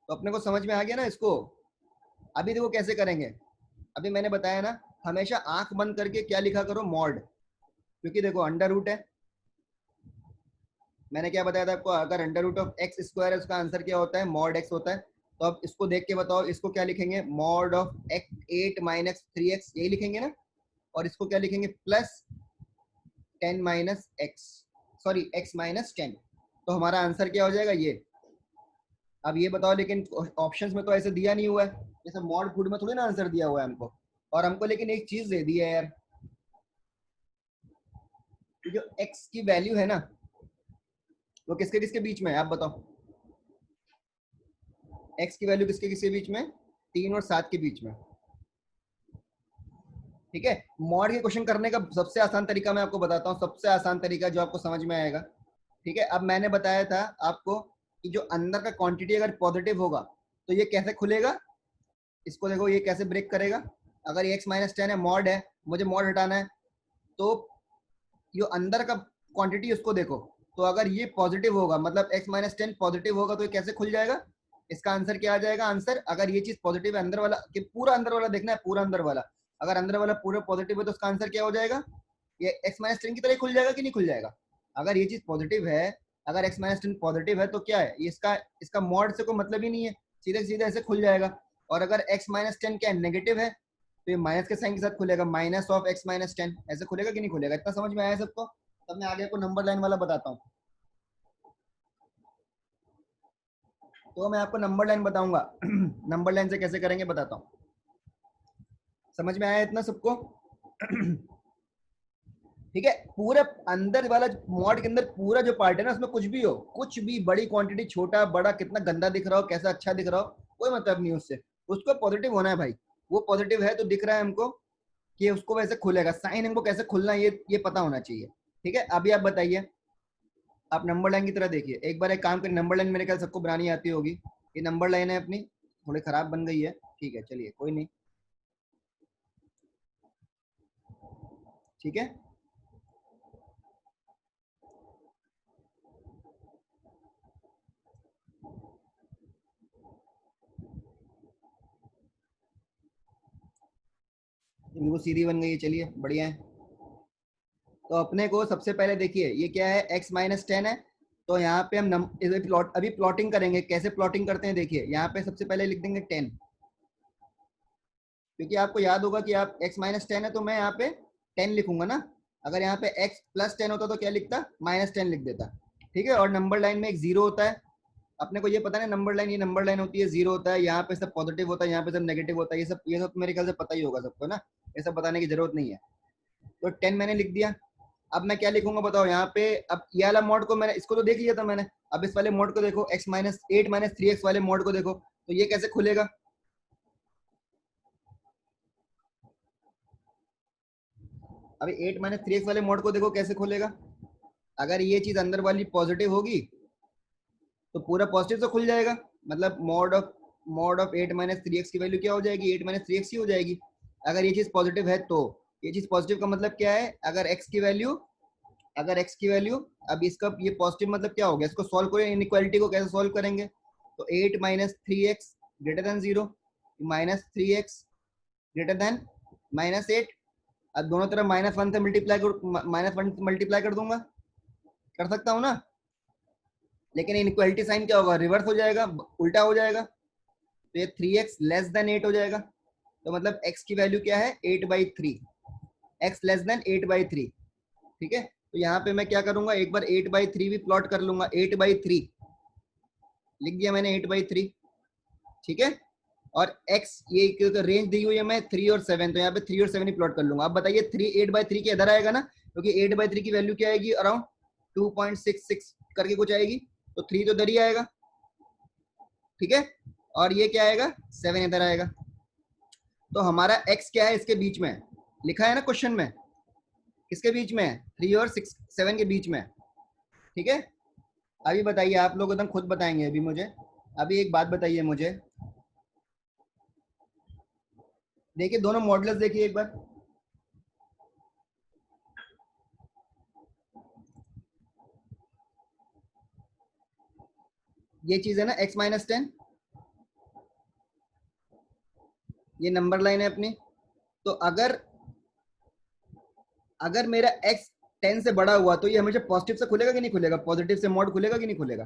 तो अपने को समझ में आ गया ना इसको। अभी देखो कैसे करेंगे, अभी मैंने बताया ना, हमेशा आंख बंद करके क्या लिखा करो, मॉड, क्योंकि देखो अंडर रूट है, मैंने क्या बताया था आपको, अगर under root of x square है उसका आंसर क्या होता है, मॉड x होता है। तो अब इसको देख के बताओ, इसको क्या लिखेंगे, mod of x 8 minus 3x, यही लिखेंगे ना, और इसको क्या लिखेंगे, plus 10 minus x, sorry x minus 10। तो हमारा आंसर क्या हो जाएगा ये। अब ये बताओ, लेकिन ऑप्शंस में तो ऐसे दिया नहीं हुआ है, जैसे मॉड फूड में थोड़ी ना आंसर दिया हुआ है हमको, और हमको लेकिन एक चीज दे दी है यार, जो x की वैल्यू है ना, वो किसके किसके बीच में है, आप बताओ। x की वैल्यू किसके किसके बीच में, 3 और 7 के बीच में। ठीक है, मॉड के क्वेश्चन करने का सबसे आसान तरीका मैं आपको बताता हूँ, सबसे आसान तरीका जो आपको समझ में आएगा। ठीक है, अब मैंने बताया था आपको कि जो अंदर का क्वांटिटी अगर पॉजिटिव होगा तो ये कैसे खुलेगा, इसको देखो ये कैसे ब्रेक करेगा। अगर ये x माइनस 10 है, मॉड है, मुझे मॉड हटाना है, तो जो अंदर का क्वांटिटी उसको देखो, तो अगर ये पॉजिटिव होगा, मतलब x माइनस 10 पॉजिटिव होगा, तो ये कैसे खुल जाएगा, इसका आंसर क्या आ जाएगा, आंसर अगर ये चीज पॉजिटिव है अंदर वाला, कि पूरा अंदर वाला देखना है, पूरा अंदर वाला, अगर अंदर वाला पूरा पॉजिटिव है तो उसका आंसर क्या हो जाएगा, ये x माइनस 10 की तरह खुल जाएगा कि नहीं खुल जाएगा। अगर ये चीज पॉजिटिव है, अगर x माइनस 10 पॉजिटिव है तो क्या है, इसका इसका मॉड से कोई मतलब ही नहीं है, सीधे सीधे ऐसे खुल जाएगा। और अगर x माइनस 10 क्या है, नेगेटिव है, तो ये माइनस के साइन के साथ खुलेगा, माइनस ऑफ x माइनस 10, ऐसे खुलेगा कि नहीं खुलेगा। इतना समझ में आया सबको। तब मैं आगे आपको नंबर लाइन वाला बताता हूँ। तो मैं आपको नंबर लाइन बताऊंगा नंबर लाइन से कैसे करेंगे बताता हूँ। समझ में आया इतना सबको ठीक है, पूरा अंदर वाला मॉड के अंदर पूरा जो पार्ट है ना, उसमें कुछ भी हो, कुछ भी बड़ी क्वांटिटी, छोटा बड़ा, कितना गंदा दिख रहा हो, कैसा अच्छा दिख रहा हो, कोई मतलब नहीं उससे, उसको पॉजिटिव होना है भाई। वो पॉजिटिव है तो दिख रहा है हमको कि उसको वैसे खुलेगा, साइन हमको कैसे खुलना है ये पता होना चाहिए। ठीक है, अभी आप बताइए, आप नंबर लाइन की तरह देखिए एक बार, एक काम करिए, नंबर लाइन मेरे ख्याल सबको बनानी आती होगी, ये नंबर लाइन है अपनी, थोड़ी खराब बन गई है, ठीक है चलिए कोई नहीं। ठीक है, बिल्कुल सीधी बन गई है, चलिए बढ़िया है। तो अपने को सबसे पहले देखिए ये क्या है, x माइनस 10 है, तो यहाँ पे हम अभी प्लॉटिंग करेंगे, कैसे प्लॉटिंग करते हैं देखिए, यहाँ पे सबसे पहले लिख देंगे 10, क्योंकि आपको याद होगा कि आप x माइनस 10 है तो मैं यहाँ पे 10 लिखूंगा ना, अगर यहाँ पे x प्लस 10 होता तो क्या लिखता, माइनस 10 लिख देता। ठीक है, और नंबर लाइन में एक जीरो होता है, अपने को ये पता है नंबर लाइन, ये नंबर लाइन होती है, जीरो होता है, यहाँ पे सब पॉजिटिव होता है, यहाँ पे सब नेगेटिव होता है, ये सब मेरे ख्याल से पता ही होगा सबको ना, ये सब बताने की जरूरत नहीं है। तो 10 मैंने लिख दिया। अब मैं क्या लिखूंगा बताओ, यहाँ पे अब ये वाला मोड को मैंने, इसको तो देख लिया था मैंने, अब इस वाले मोड को देखो, x माइनस 8 माइनस 3x वाले मोड को देखो, तो ये कैसे खुलेगा, अभी 8 माइनस 3x वाले मोड को देखो कैसे खुलेगा। अगर ये चीज अंदर वाली पॉजिटिव होगी तो पूरा पॉजिटिव तो खुल जाएगा, मतलब मॉड ऑफ 8 माइनस 3x की वैल्यू क्या हो जाएगी, 8 माइनस 3x ही हो जाएगी। अगर ये चीज पॉजिटिव है तो, ये चीज पॉजिटिव का मतलब क्या है, अगर x की वैल्यू, अगर x की वैल्यू, अब इसका ये पॉजिटिव मतलब क्या हो गया, इसको सॉल्व करें, इनइक्वालिटी को कैसे सॉल्व करेंगे, तो 8 minus 3x greater than 0, minus 3x greater than minus 8। अब दोनों तरफ -1 से मल्टीप्लाई कर, -1 से मल्टीप्लाई कर दूंगा, कर सकता हूँ ना, लेकिन इनइक्वालिटी साइन क्या होगा, रिवर्स हो जाएगा, उल्टा हो जाएगा, तो ये 3x लेस देन 8 हो जाएगा। तो मतलब x की वैल्यू क्या है, 8/3, x लेस देन 8/3। ठीक है, तो यहाँ पे मैं क्या करूंगा, एक बार 8/3 भी प्लॉट कर लूंगा, 8/3 लिख दिया मैंने, 8/3। ठीक है, और x ये तो रेंज दी हुई है मैं 3 और 7, तो यहाँ पे 3 और 7 ही प्लॉट कर लूंगा। अब बताइए 8/3 के इधर आएगा ना, क्योंकि 8/3 की वैल्यू क्या आएगी, अराउंड 2.66 करके कुछ आएगी, तो 3 तो इधर ही आएगा। ठीक है, और ये क्या आएगा, 7 इधर आएगा। तो हमारा x क्या है, इसके बीच में लिखा है ना क्वेश्चन में, किसके बीच में है, 3 और 7 के बीच में। ठीक है, अभी बताइए, आप लोग एकदम खुद बताएंगे अभी मुझे, अभी एक बात बताइए मुझे, देखिए दोनों मॉडल्स देखिए एक बार, ये चीज है ना x माइनस 10, ये नंबर लाइन है अपनी। तो अगर अगर मेरा x 10 से बड़ा हुआ तो ये हमेशा पॉजिटिव से खुलेगा कि नहीं खुलेगा, पॉजिटिव से मॉड खुलेगा कि नहीं खुलेगा।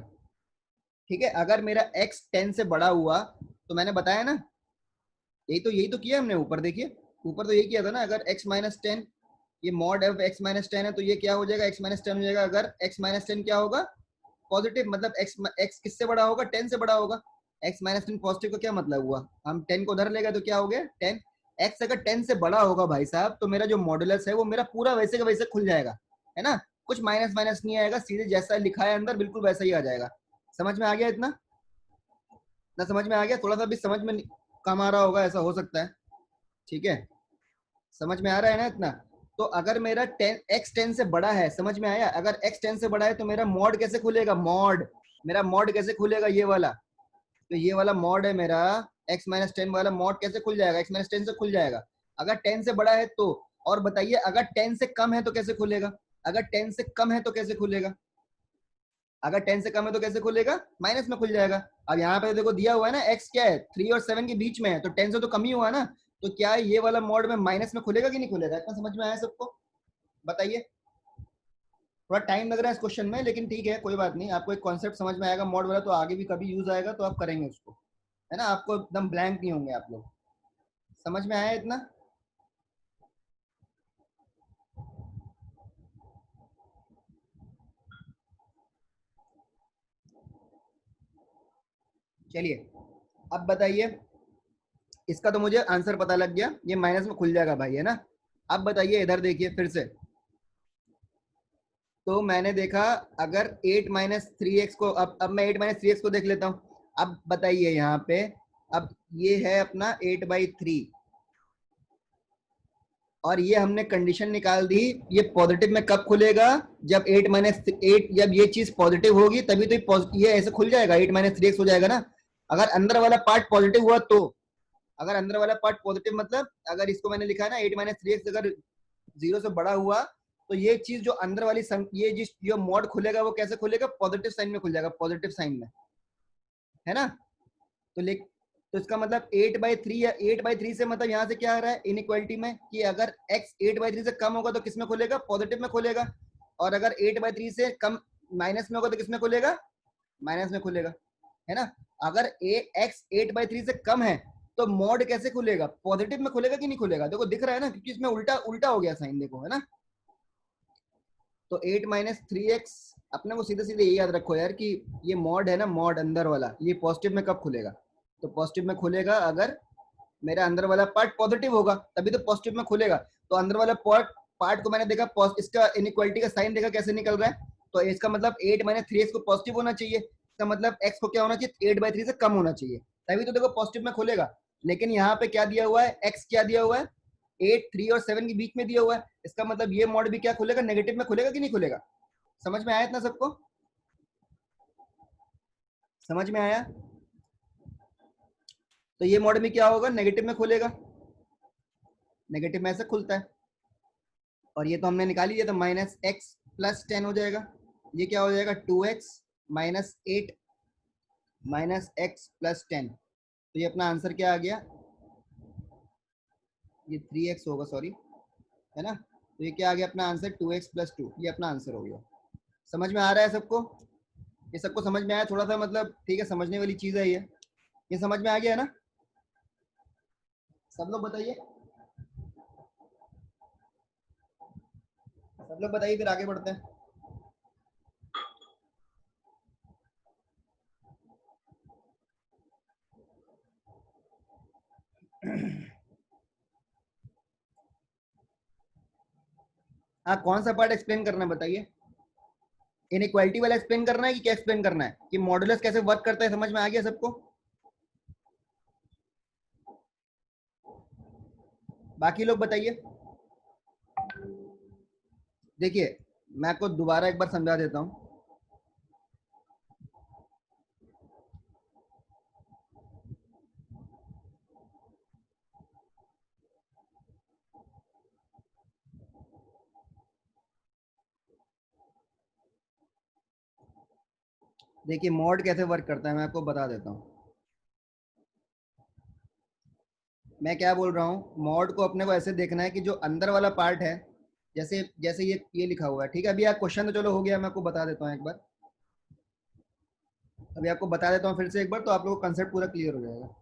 ठीक है, अगर मेरा x 10 से बड़ा हुआ तो मैंने बताया ना, यही तो किया हमने ऊपर, देखिए ऊपर तो यही किया था ना, अगर x माइनस 10, ये मॉड ऑफ x माइनस 10 है तो ये क्या हो जाएगा, x माइनस 10 हो जाएगा। अगर x माइनस 10 क्या होगा, पॉजिटिव, मतलब x किससे बड़ा होगा, 10 से बड़ा होगा। x माइनस 10 पॉजिटिव का क्या मतलब हुआ, हम 10 को उधर लेगा तो क्या हो गया 10। x अगर 10 से बड़ा होगा भाई साहब, तो मेरा जो मॉडुलस है वो मेरा पूरा वैसे का वैसे खुल जाएगा, है ना, कुछ माइनस माइनस नहीं आएगा, सीधे जैसा लिखा है अंदर बिल्कुल वैसा ही आ जाएगा। समझ में आ गया इतना, ना समझ में आ गया, थोड़ा सा भी समझ में कम आ रहा होगा, ऐसा हो सकता है, ठीक है, समझ में आ रहा है ना इतना। तो अगर मेरा 10 x 10 से बड़ा है, समझ में आया, अगर x 10 से बड़ा है तो मेरा मॉड कैसे खुलेगा, मॉड, मेरा मॉड कैसे खुलेगा, ये वाला, तो ये वाला मॉड है मेरा, x माइनस 10 वाला मॉड कैसे खुल जाएगा, x माइनस 10 से खुल जाएगा, अगर 10 से बड़ा है तो। और बताइए अगर 10 से कम है तो कैसे खुलेगा, अगर 10 से कम है तो कैसे खुलेगा, अगर 10 से कम है तो कैसे खुलेगा, माइनस में खुल जाएगा। अब यहाँ पे देखो दिया हुआ है ना, x क्या है 3 और 7 के बीच में है, तो 10 से तो कम ही हुआ ना, तो क्या ये वाला मोड में माइनस में खुलेगा कि नहीं खुलेगा, इतना समझ में आया सबको, बताइए। थोड़ा टाइम लग रहा है इस क्वेश्चन में, लेकिन ठीक है कोई बात नहीं, आपको एक कॉन्सेप्ट समझ में आएगा मॉड वाला, तो आगे भी कभी यूज आएगा तो आप करेंगे उसको, है ना, आपको एकदम ब्लैंक नहीं होंगे आप लोग। समझ में आया इतना, चलिए अब बताइए, इसका तो मुझे आंसर पता लग गया, ये माइनस में खुल जाएगा भाई, है ना। अब बताइए इधर देखिए फिर से, तो मैंने देखा अगर 8 माइनस थ्री एक्स को, अब मैं 8 माइनस थ्री एक्स को देख लेता हूँ। अब बताइए यहाँ पे, अब ये है अपना 8/3, और ये हमने कंडीशन निकाल दी, ये पॉजिटिव में कब खुलेगा, जब 8 माइनस 8, जब ये चीज पॉजिटिव होगी तभी तो ये ऐसे खुल जाएगा, 8 माइनस थ्री एक्स हो जाएगा ना। अगर अंदर वाला पार्ट पॉजिटिव हुआ तो, अगर अंदर वाला पार्ट पॉजिटिव, मतलब अगर इसको मैंने लिखा है ना 8 माइनस थ्री एक्स अगर 0 से बड़ा हुआ, तो ये चीज जो अंदर वाली ये जिस जो मॉड खुलेगा वो कैसे खुलेगा, पॉजिटिव साइन में खुल जाएगा, पॉजिटिव साइन में, है ना। तो लिख, तो इसका मतलब 8/3 या 8/3 से मतलब यहाँ से क्या आ रहा है इनइक्वालिटी में, कि अगर x 8/3 से कम होगा तो किसमें खुलेगा, पॉजिटिव में खुलेगा, और अगर 8/3 से कम माइनस में होगा तो किसमें खुलेगा, माइनस में खुलेगा, है ना। अगर x 8/3 से कम है तो मॉड कैसे खुलेगा, पॉजिटिव में खुलेगा कि नहीं खुलेगा, देखो दिख रहा है ना, क्योंकि इसमें उल्टा उल्टा हो गया साइन, देखो, है ना। तो 8 माइनस थ्री एक्स, अपने को सीधे सीधे ये याद रखो यार कि ये मॉड है ना, मॉड अंदर वाला, ये पॉजिटिव में कब खुलेगा, तो पॉजिटिव में खुलेगा अगर मेरा अंदर वाला पार्ट पॉजिटिव होगा, तभी तो पॉजिटिव में खुलेगा। तो अंदर वाला पार्ट पार्ट को मैंने देखा, इसका इनइक्वालिटी का साइन देखा कैसे निकल रहा है, तो इसका मतलब 8 माइनस थ्री एक्स को पॉजिटिव होना चाहिए, इसका मतलब एक्स को क्या होना चाहिए, 8/3 से कम होना चाहिए, तभी तो देखो पॉजिटिव में खुलेगा। लेकिन यहाँ पे क्या दिया हुआ है, एक्स क्या दिया हुआ है, 8, 3 और 7 के बीच में दिया हुआ है, इसका मतलब ये मॉड भी क्या खुलेगा, नेगेटिव में खुलेगा कि नहीं खुलेगा। समझ में आया इतना सबको, समझ में आया। तो ये मॉड में क्या होगा, नेगेटिव में खुलेगा, नेगेटिव में ऐसे खुलता है, और ये तो हमने निकाल लिया, तो माइनस एक्स प्लस 10 हो जाएगा, ये क्या हो जाएगा 2x minus 8 minus x plus 10, तो ये अपना आंसर क्या आ गया, ये 3x होगा, सॉरी, है ना, तो ये क्या आ गया अपना आंसर 2x प्लस 2, ये अपना आंसर हो गया। समझ में आ रहा है सबको, ये सबको समझ में आया, थोड़ा सा मतलब ठीक है, समझने वाली चीज है ये समझ में आ गया है ना, सब लोग बताइए, सब लोग बताइए, फिर आगे बढ़ते हैं। हाँ, कौन सा पार्ट एक्सप्लेन करना है बताइए, इनइक्वालिटी वाला एक्सप्लेन करना है कि क्या एक्सप्लेन करना है, कि मॉडुलस कैसे वर्क करता है, समझ में आ गया सबको, बाकी लोग बताइए। देखिए मैं आपको दोबारा एक बार समझा देता हूँ, देखिए मॉड कैसे वर्क करता है मैं आपको बता देता हूँ। मैं क्या बोल रहा हूँ, मॉड को अपने को ऐसे देखना है कि जो अंदर वाला पार्ट है, जैसे जैसे ये लिखा हुआ है, ठीक है, अभी आप क्वेश्चन तो चलो हो गया, मैं आपको बता देता हूँ एक बार। अभी आपको बता देता हूँ फिर से एक बार, तो आप लोगों को कंसेप्ट पूरा क्लियर हो जाएगा।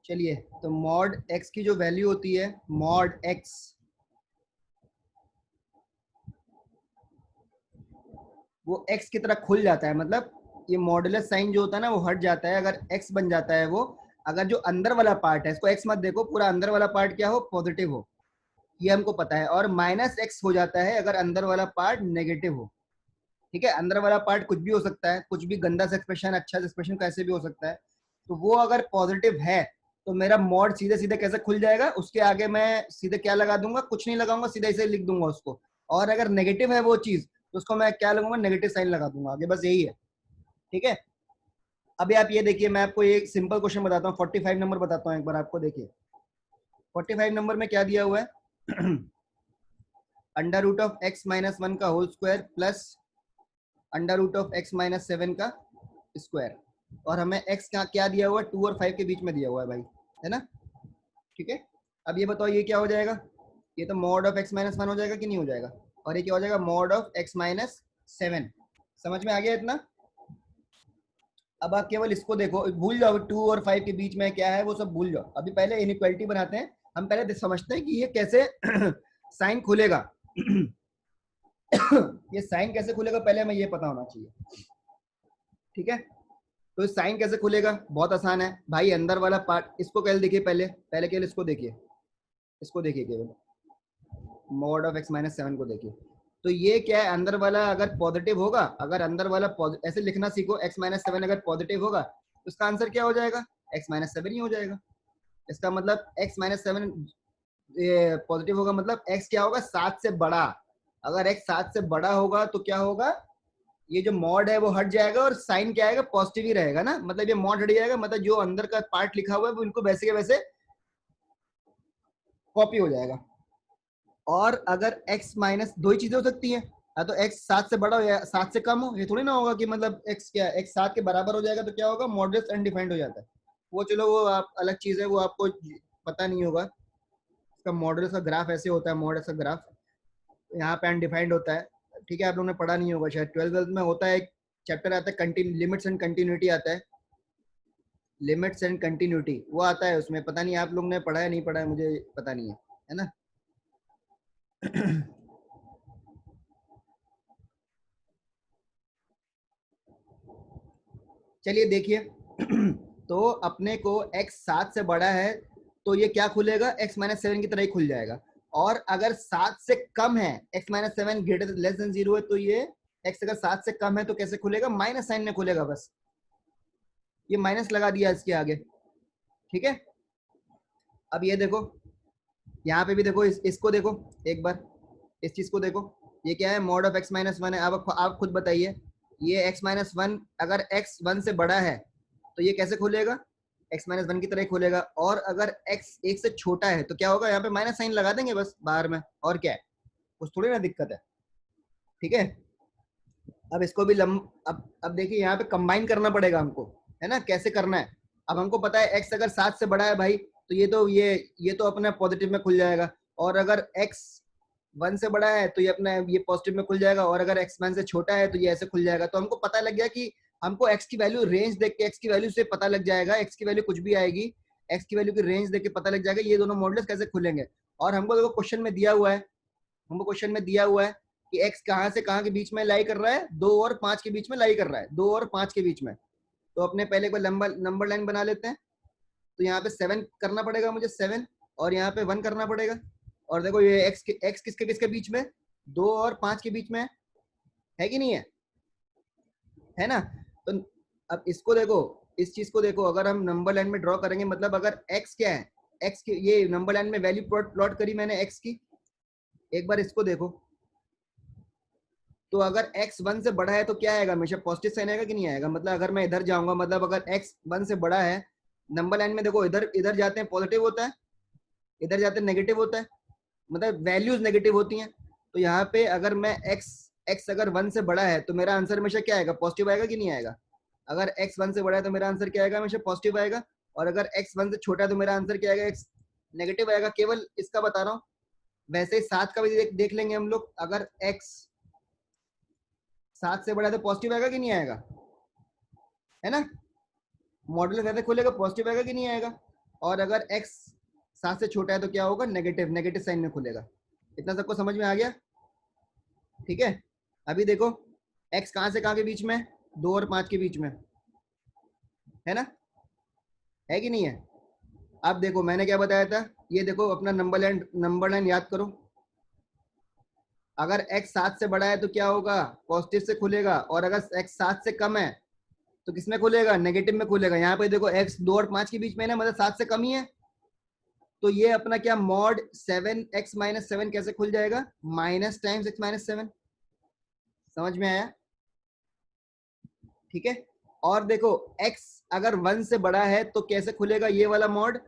चलिए, तो मॉड एक्स की जो वैल्यू होती है, मॉड एक्स, वो एक्स की तरह खुल जाता है। मतलब ये मॉडुलस साइन जो होता है ना, वो हट जाता है अगर एक्स बन जाता है वो। अगर जो अंदर वाला पार्ट है, इसको एक्स मत देखो, पूरा अंदर वाला पार्ट क्या हो, पॉजिटिव हो, ये हमको पता है। और माइनस एक्स हो जाता है अगर अंदर वाला पार्ट नेगेटिव हो। ठीक है, अंदर वाला पार्ट कुछ भी हो सकता है, कुछ भी गंदा सा एक्सप्रेशन, अच्छा सा एक्सप्रेशन, कैसे भी हो सकता है। तो वो अगर पॉजिटिव है तो मेरा मॉड सीधे सीधे कैसे खुल जाएगा, उसके आगे मैं सीधे क्या लगा दूंगा, कुछ नहीं लगाऊंगा, सीधे ऐसे लिख दूंगा उसको। और अगर नेगेटिव है वो चीज, तो उसको मैं क्या लगूंगा, नेगेटिव साइन लगा दूंगा आगे, बस यही है। ठीक है, अभी आप ये देखिए, मैं आपको एक सिंपल क्वेश्चन बताता हूँ, 45 नंबर बताता हूँ एक बार आपको। देखिए 45 नंबर में क्या दिया हुआ है, under root of x minus one का whole square plus under root of x minus seven का स्क्वायर। और हमें एक्स का क्या दिया हुआ है, 2 और 5 के बीच में दिया हुआ है भाई, है ना। ठीक है, अब ये बताओ ये क्या हो जाएगा, ये तो mod of x minus one हो जाएगा कि नहीं हो जाएगा, और ये क्या हो जाएगा, mod of x minus seven. समझ में आ गया इतना। अब आप केवल इसको देखो, भूल जाओ 2 और 5 के बीच में क्या है वो सब भूल जाओ। अभी पहले इनइक्वालिटी बनाते हैं, हम पहले समझते हैं कि ये कैसे साइन खुलेगा। ये साइन कैसे खुलेगा पहले हमें ये पता होना चाहिए। ठीक है, तो साइन कैसे खुलेगा, बहुत आसान है भाई। अंदर वाला पार्ट, इसको केवल देखिए, पहले पहले केवल इसको देखिए, इसको देखिए केवल, mod of x minus seven को देखिए। तो ये क्या है, अंदर वाला अगर पॉजिटिव होगा, अगर अंदर वाला ऐसे लिखना सीखो, एक्स माइनस सेवन अगर पॉजिटिव होगा तो इसका आंसर क्या हो जाएगा, एक्स माइनस सेवन ही हो जाएगा। इसका मतलब एक्स माइनस सेवन पॉजिटिव होगा, मतलब एक्स क्या होगा, 7 से बड़ा। अगर एक्स 7 से बड़ा होगा तो क्या होगा, ये जो मॉड है वो हट जाएगा और साइन क्या आएगा, पॉजिटिव ही रहेगा ना। मतलब ये मॉड हट जाएगा, मतलब जो अंदर का पार्ट लिखा हुआ है वो इनको वैसे के वैसे कॉपी हो जाएगा। और अगर x माइनस, दो ही चीजें हो सकती हैं, या तो x 7 से बड़ा हो या 7 से कम हो। ये थोड़ी ना होगा कि मतलब x क्या है, x 7 के बराबर हो जाएगा तो क्या होगा, मॉडुलस अनडिफाइंड हो जाता है। वो चलो वो आप अलग चीज है, वो आपको पता नहीं होगा। इसका मॉडुलस का ग्राफ ऐसे होता है, मॉडुलस का ग्राफ यहाँ पे अनडिफाइंड होता है। ठीक है, आप लोगों ने पढ़ा नहीं होगा शायद, 12th में होता है, एक चैप्टर आता है लिमिट्स एंड कंटिन्यूटी आता है, लिमिट्स एंड कंटिन्यूटी वो आता है उसमें। पता नहीं आप लोगों ने पढ़ा है नहीं पढ़ा है, मुझे पता नहीं है ना। चलिए देखिए, तो अपने को x 7 से बड़ा है तो ये क्या खुलेगा, x माइनस सेवन की तरह ही खुल जाएगा। और अगर 7 से कम है, x minus seven greater less than zero है, तो ये x अगर 7 से कम है तो कैसे खुलेगा, माइनस साइन में खुलेगा। बस ये माइनस लगा दिया इसके आगे। ठीक है, अब ये देखो, यहाँ पे भी देखो, इसको देखो एक बार, इस चीज को देखो, ये क्या है, mod of x minus one है। अब आप खुद बताइए, ये एक्स माइनस वन, अगर एक्स वन से बड़ा है तो ये कैसे खुलेगा, एक्स माइनस वन की तरह खुलेगा। और अगर एक्स एक से छोटा है तो क्या होगा, यहाँ पे माइनस साइन लगा देंगे बस बाहर में, और क्या है, कुछ थोड़ी ना दिक्कत है। ठीक है, अब इसको भी अब देखिए यहाँ पे कंबाइन करना पड़ेगा हमको, है ना, कैसे करना है। अब हमको पता है एक्स अगर 7 से बड़ा है भाई, तो ये तो अपना पॉजिटिव में खुल जाएगा। और अगर एक्स 1 से बड़ा है तो ये अपना ये पॉजिटिव में खुल जाएगा। और अगर एक्स 1 से छोटा है तो ये ऐसे खुल जाएगा। तो हमको पता लग गया कि हमको एक्स की वैल्यू रेंज देख के, एक्स की वैल्यू से पता लग जाएगा, एक्स की वैल्यू कुछ भी आएगी, एक्स की वैल्यू की रेंज देख के पता लग जाएगा ये दोनों मॉडल्स कैसे खुलेंगे। और हमको देखो क्वेश्चन में दिया हुआ है, हमको क्वेश्चन में दिया हुआ है कि x कहाँ से कहाँ के बीच में लाई कर रहा है, 2 और 5 के बीच में लाई कर रहा है, 2 और 5 के बीच में। तो अपने पहले एक बार लंबा नंबर लाइन बना लेते हैं। तो यहाँ पे 7 करना पड़ेगा मुझे, 7, और यहाँ पे 1 करना पड़ेगा। और देखो ये x किसके किसके बीच में, 2 और 5 के बीच में है कि नहीं है ना। तो अब इसको देखो, इस चीज को देखो, अगर हम नंबर लाइन में ड्रॉ करेंगे, मतलब अगर x क्या है, x की ये नंबर लाइन में वैल्यू प्लॉट करी मैंने x की, एक बार इसको देखो। तो अगर x 1 से बड़ा है तो क्या आएगा, हमेशा पॉजिटिव साइन आएगा कि नहीं आएगा। मतलब अगर मैं इधर जाऊंगा, मतलब अगर x 1 से बड़ा है, नंबर लाइन में देखो, इधर इधर जाते हैं पॉजिटिव होता है, इधर जाते हैं नेगेटिव होता है, मतलब वैल्यूज नेगेटिव होती हैं। तो यहाँ पे अगर मैं x x अगर 1 से बड़ा है तो मेरा आंसर हमेशा क्या आएगा, पॉजिटिव आएगा कि नहीं आएगा? अगर x 1 से बड़ा है तो मेरा आंसर क्या आएगा, हमेशा पॉजिटिव आएगा। और अगर x 1 से छोटा है तो मेरा आंसर क्या आएगा, x नेगेटिव आएगा। केवल इसका बता रहा हूँ। वैसे ही 7 का भी देख लेंगे हम लोग। अगर x 7 से बड़ा है तो पॉजिटिव आएगा कि नहीं आएगा, है ना? मॉडल कैसे खुलेगा, पॉजिटिव आएगा कि नहीं आएगा? और अगर x 7 से छोटा है तो क्या होगा, नेगेटिव, नेगेटिव साइन में खुलेगा। इतना सबको समझ में आ गया? ठीक है। अभी देखो x कहां से कहां के बीच में, 2 और 5 के बीच में, है ना? है कि नहीं है? अब देखो मैंने क्या बताया था, ये देखो अपना नंबर लाइन याद करो। अगर x 7 से बड़ा है तो क्या होगा, पॉजिटिव से खुलेगा। और अगर x 7 से कम है तो किसमें खुलेगा, नेगेटिव में खुलेगा। यहाँ पे देखो x 2 और 5 के बीच में है ना, मतलब 7 से कम ही है। तो ये अपना क्या, मॉड 7x-7 कैसे खुल जाएगा, माइनस टाइम्स x-7। समझ में आया? ठीक है। और देखो x अगर 1 से बड़ा है तो कैसे खुलेगा ये वाला मॉड,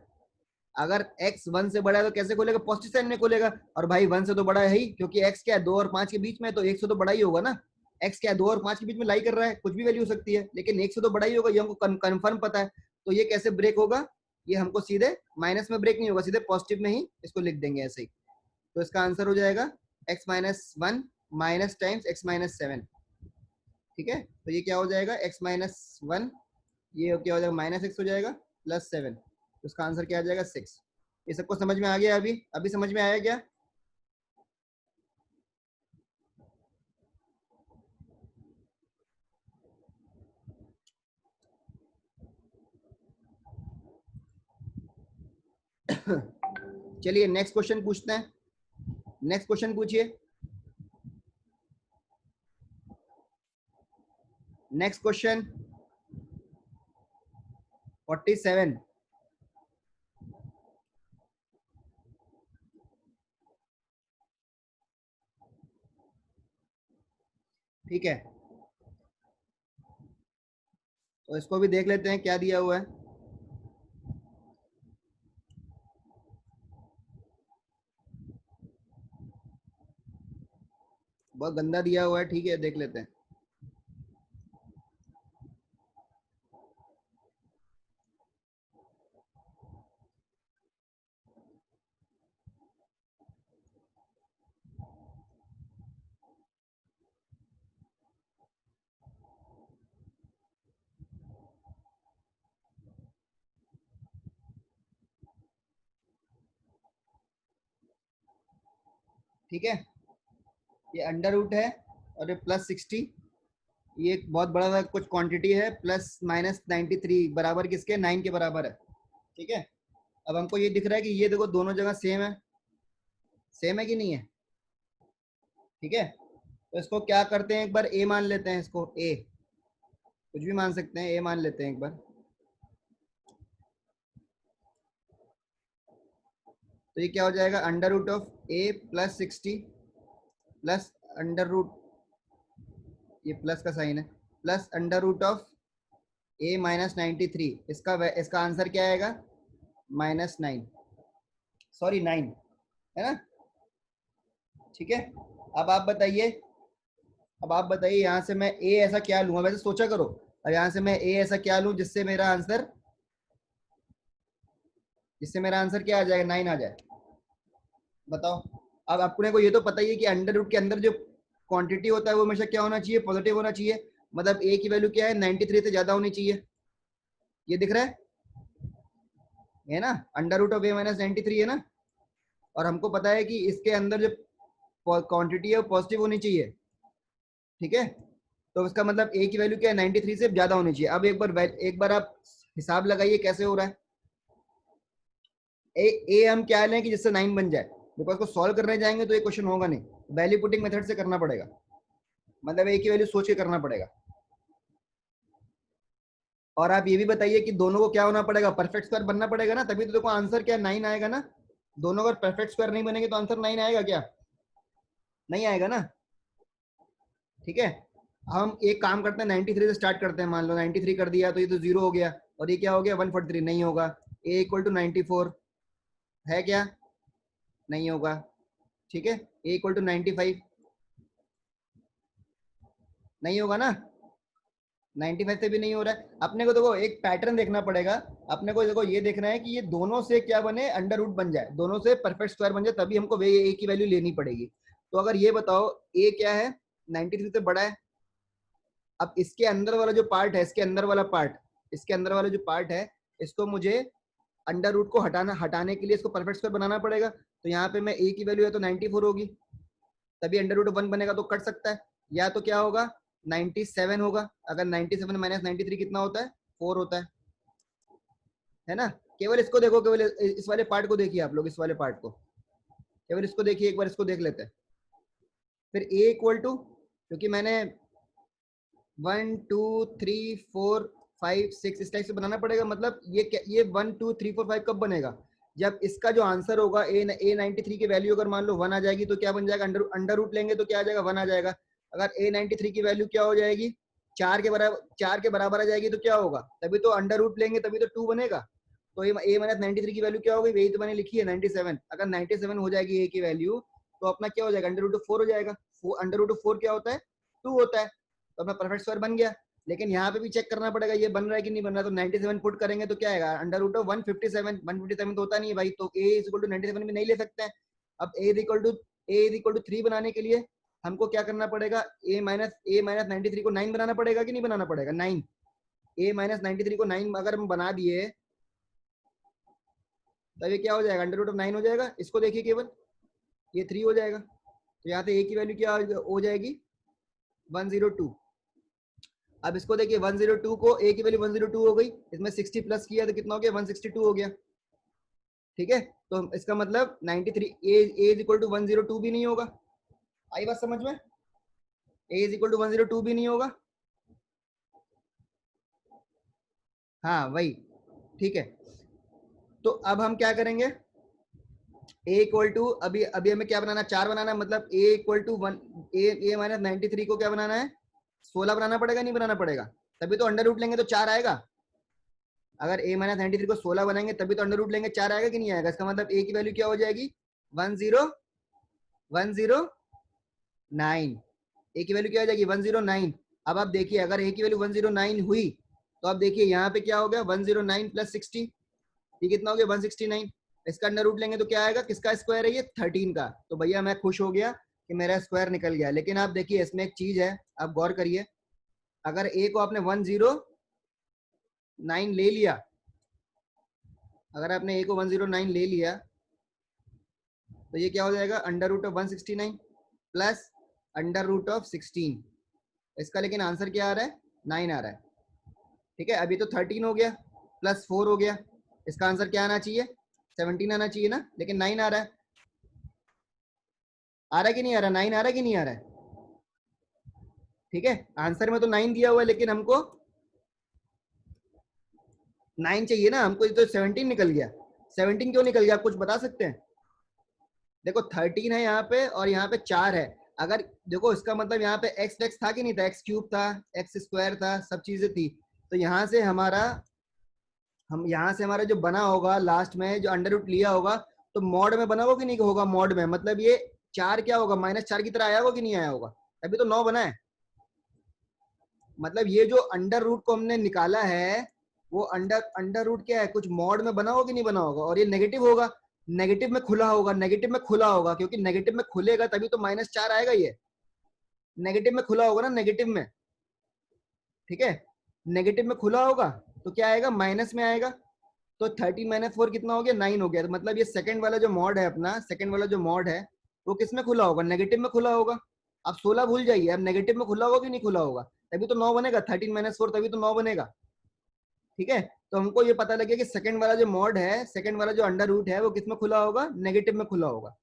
अगर x 1 से बड़ा है तो कैसे खुलेगा, पॉजिटिव साइन में खुलेगा। और भाई 1 से तो बड़ा है ही, क्योंकि x क्या है, 2 और 5 के बीच में, तो 1 से तो बड़ा ही होगा ना। x क्या है, 2 और 5 के बीच में लाई कर रहा है, कुछ भी वैल्यू हो सकती है, लेकिन 1 से तो बड़ा ही होगा, ये हमको कंफर्म पता है। तो ये कैसे ब्रेक होगा, ये हमको सीधे माइनस में ब्रेक नहीं होगा, सीधे पॉजिटिव में ही इसको लिख देंगे ऐसे ही। तो इसका आंसर हो जाएगा x-1 माइनस टाइम्स x-7। ठीक है। तो ये क्या हो जाएगा, x-1, ये क्या हो जाएगा, -x हो जाएगा +7। तो इसका आंसर क्या आ जाएगा, 6। ये सबको समझ में आ गया? अभी अभी समझ में आया क्या? चलिए नेक्स्ट क्वेश्चन पूछते हैं। नेक्स्ट क्वेश्चन पूछिए। Next question 47। ठीक है, तो इसको भी देख लेते हैं क्या दिया हुआ है। बहुत गंदा दिया हुआ है, ठीक है देख लेते हैं। ठीक है, ये अंडर रूट है और ये +60, ये एक बहुत बड़ा सा कुछ क्वांटिटी है, +-93 बराबर किसके, 9 के बराबर है। ठीक है। अब हमको ये दिख रहा है कि ये देखो दोनों जगह सेम है, सेम है कि नहीं है? ठीक है। तो इसको क्या करते हैं, एक बार ए मान लेते हैं, इसको ए, कुछ भी मान सकते हैं, ए मान लेते हैं एक बार। तो ये क्या हो जाएगा, under root of A +60 plus under root, ये प्लस का साइन है, plus under root of A -93। इसका आंसर क्या आएगा, -9, सॉरी 9, है ना? ठीक है। अब आप बताइए, अब आप बताइए यहाँ से मैं ए ऐसा क्या लूंगा, वैसे सोचा करो। और यहाँ से मैं ए ऐसा क्या लूं जिससे मेरा आंसर क्या आ जाएगा, 9 आ जाए, बताओ। अब अपने को ये तो पता ही है कि अंडर रूट के अंदर जो क्वांटिटी होता है वो हमेशा क्या होना चाहिए, पॉजिटिव होना चाहिए। मतलब ए की वैल्यू क्या है, 93 से ज्यादा होनी चाहिए। ये दिख रहा है ना, अंडर रूट ऑफ ए -93 है ना। और हमको पता है कि इसके अंदर जो क्वांटिटी है वो पॉजिटिव होनी चाहिए। ठीक है। तो इसका मतलब ए की वैल्यू क्या है, 93 से ज्यादा होनी चाहिए। अब एक बार आप हिसाब लगाइए कैसे हो रहा है। ए हम क्या लें कि जिससे 9 बन जाए, बिकॉज को सॉल्व करने जाएंगे तो ये क्वेश्चन होगा नहीं, वैल्यू पुटिंग मेथड से करना पड़ेगा। मतलब ए की वैल्यू सोच के करना पड़ेगा। और आप ये भी बताइए कि दोनों को क्या होना पड़ेगा, परफेक्ट स्क्वायर बनना पड़ेगा ना, तभी तो देखो आंसर क्या 9 आएगा ना। दोनों अगर परफेक्ट स्क्वायर नहीं बनेंगे तो आंसर 9 आएगा क्या, नहीं आएगा ना। ठीक है। हम एक काम करते हैं, 93 से स्टार्ट करते हैं। मान लो 93 कर दिया तो ये तो 0 हो गया, और ये क्या हो गया, 143 नहीं होगा। ए इक्वल टू 94 है क्या, नहीं होगा। ठीक है। ए इक्वल टू 95, नहीं होगा ना, 95 से भी नहीं हो रहा है। अपने को देखो एक पैटर्न देखना पड़ेगा। अपने को देखो ये देखना है कि ये दोनों से क्या बने, अंडर रूट बन जाए, दोनों से परफेक्ट स्क्वायर बन जाए, तभी हमको वे ए की वैल्यू लेनी पड़ेगी। तो अगर ये बताओ ए क्या है, 93 से बड़ा है। अब इसके अंदर वाला जो पार्ट है, इसके अंदर वाला पार्ट, इसके अंदर वाला जो पार्ट है, इसको मुझे अंडर रूट को हटाने के लिए इसको परफेक्ट स्क्वायर बनाना पड़ेगा। तो यहाँ पे मैं ए की वैल्यू है तो 94 होगी, तभी अंडर रूट 1 बनेगा, तो कट सकता है। या तो क्या होगा, 97 होगा। अगर 97 माइनस 93 कितना होता है, 4 होता है ना। केवल इसको देखो, केवल इस वाले पार्ट को देखिए आप लोग, इस वाले पार्ट को केवल इसको देखिए, एक बार इसको देख लेते हैं। फिर ए इक्वल टू, क्योंकि मैंने 1 2 3 4 5 6 इस टाइप से बनाना पड़ेगा। मतलब ये 1 2 3 4 5 कब बनेगा, जब इसका जो आंसर होगा ए 93 की वैल्यू अगर मान लो 1 आ जाएगी तो क्या बन जाएगा, अंडर रूट लेंगे तो क्या आ जाएगा, 1 आ जाएगा। अगर ए 93 की वैल्यू क्या हो जाएगी, 4 के बराबर आ जाएगी तो क्या होगा, तभी तो अंडर रूट लेंगे, तभी तो 2 बनेगा। तो ए माइनस 93 की वैल्यू क्या होगी, वही तो मैंने लिखी है 97। अगर 97 हो जाएगी ए की वैल्यू, तो अपना क्या हो जाएगा, अंडर रूट 4 हो जाएगा। अंडर रूट 4 क्या होता है, 2 होता है। तो अपना परफेक्ट स्क्वायर बन गया। लेकिन यहाँ पे भी चेक करना पड़ेगा ये बन रहा है कि नहीं बन रहा। तो 97 पुट करेंगे तो क्या आएगा, अंडर रूट ऑफ 157 तो होता नहीं है भाई, तो ए इज इक्वल टू 97 भी नहीं ले सकते हैं। अब ए इज इक्वल टू 3 बनाने के लिए हमको क्या करना पड़ेगा, ए माइनस 93 को 9 बनाना पड़ेगा कि नहीं बनाना पड़ेगा, 9। ए माइनस 93 को 9 अगर हम बना दिए, तब ये क्या हो जाएगा, अंडर रूट ऑफ 9 हो जाएगा। इसको देखिए केवल, ये 3 हो जाएगा। तो यहाँ पे ए की वैल्यू क्या हो जाएगी, 102। अब इसको देखिए, 102 को ए की वैल्यू 102 हो गई, इसमें 60 प्लस किया तो कितना हो गया, 162 हो गया। ठीक है, तो इसका मतलब 93 ए इज इक्वल टू 102 भी नहीं होगा। आई बात समझ में, ए इज इक्वल टू 102 भी नहीं होगा। हाँ वही, ठीक है। तो अब हम क्या करेंगे, ए इक्वल टू, अभी अभी हमें क्या बनाना, 4 बनाना है। मतलब ए इक्वल टू 1, ए माइनस 93 को क्या बनाना है, 16 बनाना पड़ेगा, नहीं बनाना पड़ेगा, तभी तो अंडर रूट लेंगे तो 4 आएगा। अगर ए माइनस 93 को 16 बनाएंगे तभी तो अंडर रूट लेंगे, 4 आएगा कि नहीं आएगा। इसका मतलब ए की वैल्यू क्या हो जाएगी, 109। ए की वैल्यू क्या हो जाएगी, 109। अब आप देखिए, अगर ए की वैल्यू 109 हुई, तो आप देखिए यहाँ पे क्या हो गया, 109 प्लस 60, ये कितना हो गया, 169। इसका अंडर रूट लेंगे तो क्या आएगा, किसका स्क्वायर है ये, 13 का। तो भैया मैं खुश हो गया कि मेरा स्क्वायर निकल गया। लेकिन आप देखिए इसमें एक चीज है, आप गौर करिए, अगर ए को आपने 109 ले लिया, अगर आपने ए को 109 ले लिया, तो ये क्या हो जाएगा, under root of 169 plus under root of 16। इसका लेकिन आंसर क्या आ रहा है, 9 आ रहा है। ठीक है, अभी तो 13 हो गया प्लस 4 हो गया, इसका आंसर क्या आना चाहिए, 17 आना चाहिए ना, लेकिन 9 आ रहा है। आ रहा है कि नहीं आ रहा, 9 आ रहा है कि नहीं आ रहा है। ठीक है, आंसर में तो 9 दिया हुआ है, लेकिन हमको 9 चाहिए ना हमको, तो 17 निकल गया। 17 क्यों निकल गया, आप कुछ बता सकते हैं। देखो 13 है यहाँ पे और यहाँ पे 4 है। अगर देखो इसका मतलब यहाँ पे एक्स था कि नहीं था, एक्स क्यूब था, एक्स स्क्वायर था, सब चीजें थी। तो यहाँ से हमारा जो बना होगा लास्ट में, जो अंडर रूट लिया होगा, तो मॉड में बना होगा कि नहीं होगा, मॉड में, मतलब ये 4 क्या होगा, -4 की तरह आया होगा कि नहीं आया होगा, तभी तो 9 बना है। मतलब ये जो अंडर रूट को हमने निकाला है, वो अंडर रूट क्या है, कुछ मॉड में बना होगा कि नहीं बना होगा, और ये नेगेटिव होगा, नेगेटिव में खुला होगा, नेगेटिव में खुला होगा, क्योंकि नेगेटिव में खुलेगा तभी तो -4 आएगा। ये नेगेटिव में खुला होगा ना, नेगेटिव में, ठीक है, नेगेटिव में खुला होगा तो क्या आएगा, माइनस में आएगा। तो 13 माइनस 4 कितना हो गया, 9 हो गया। तो मतलब ये सेकंड वाला जो मॉड है अपना, सेकंड वाला जो मॉड है, वो किस में खुला होगा, नेगेटिव में खुला होगा। अब 16 भूल जाइए, अब नेगेटिव में खुला होगा कि नहीं खुला होगा, तभी तो 9 बनेगा, 13 माइनस 4 तभी तो 9 बनेगा। ठीक है, तो हमको ये पता लगे कि सेकंड वाला जो मॉड है, सेकंड वाला जो अंडर रूट है, वो किस में खुला होगा, नेगेटिव में खुला होगा।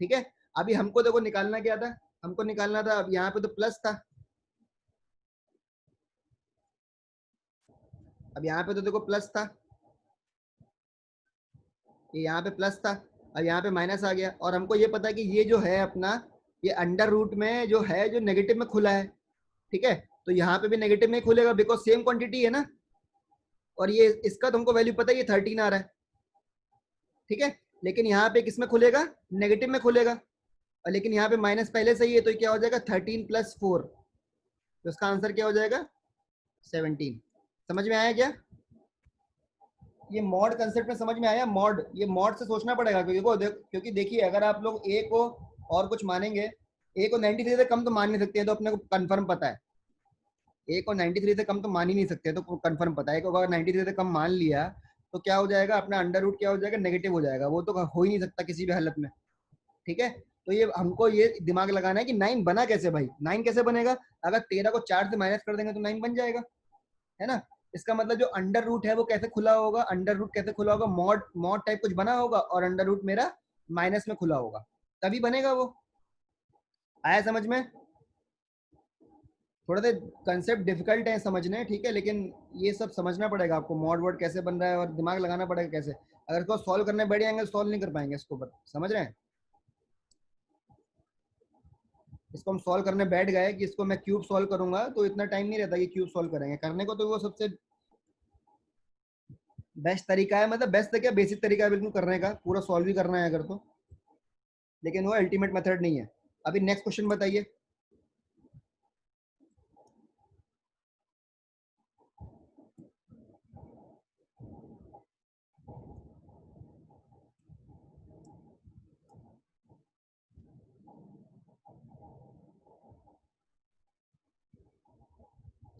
ठीक है, अभी हमको देखो निकालना क्या था, हमको निकालना था, अब यहाँ पे तो प्लस था, अब यहाँ पे तो देखो प्लस था, ये यहाँ पे प्लस था, अब यहाँ पे माइनस आ गया। और हमको ये पता है कि ये जो है अपना, ये अंडर रूट में जो है, जो नेगेटिव में खुला है। ठीक है, तो यहाँ पे भी नेगेटिव में खुलेगा, बिकॉज सेम क्वांटिटी है ना। और ये इसका तुमको वैल्यू पता है, ये 13 आ रहा है। ठीक है, लेकिन यहाँ पे किस में खुलेगा, नेगेटिव में खुलेगा, और लेकिन यहाँ पे माइनस पहले से ही है, तो क्या हो जाएगा, 13 प्लस 4। तो इसका आंसर क्या हो जाएगा 17। समझ में आया क्या? ये मॉड कंसेप्ट में समझ में आया? मॉड, ये मॉड से सोचना पड़ेगा, क्योंकि क्योंकि देखिए अगर आप लोग ए को और कुछ मानेंगे, ए को 93 से कम तो मान नहीं सकते हैं, तो अपने को कंफर्म पता है। ए को 93 से कम तो मान ही नहीं सकते, तो कंफर्म पता है कि अगर 93 से कम मान लिया तो क्या हो जाएगा, अपना अंडर रूट क्या हो जाएगा, नेगेटिव हो जाएगा, वो तो हो ही नहीं सकता किसी भी हालत में। ठीक है, तो ये हमको ये दिमाग लगाना है कि 9 बना कैसे भाई, 9 कैसे बनेगा? अगर 13 को 4 से माइनस कर देंगे तो 9 बन जाएगा, है ना? इसका मतलब जो अंडर रूट है वो कैसे खुला होगा, अंडर रूट कैसे खुला होगा, मॉड मॉड टाइप कुछ बना होगा और अंडर रूट मेरा माइनस में खुला होगा, तभी बनेगा वो। आया समझ में? थोड़ा सा कंसेप्ट डिफिकल्ट है समझने, ठीक है, लेकिन ये सब समझना पड़ेगा आपको, मॉड वर्ड कैसे बन रहा है और दिमाग लगाना पड़ेगा कैसे। अगर इसको सॉल्व करने बैठ जाएंगे तो सॉल्व नहीं कर पाएंगे इसको, पर समझ रहे हैं? इसको हम सॉल्व करने बैठ गए कि इसको मैं क्यूब सॉल्व करूंगा तो इतना टाइम नहीं रहता कि क्यूब सॉल्व करेंगे, करने को तो वो सबसे बेस्ट तरीका है, मतलब बेस्ट है क्या, बेसिक तरीका है बिल्कुल करने का, पूरा सॉल्व ही करना है अगर तो, लेकिन वो अल्टीमेट मेथड नहीं है। अभी नेक्स्ट क्वेश्चन बताइए।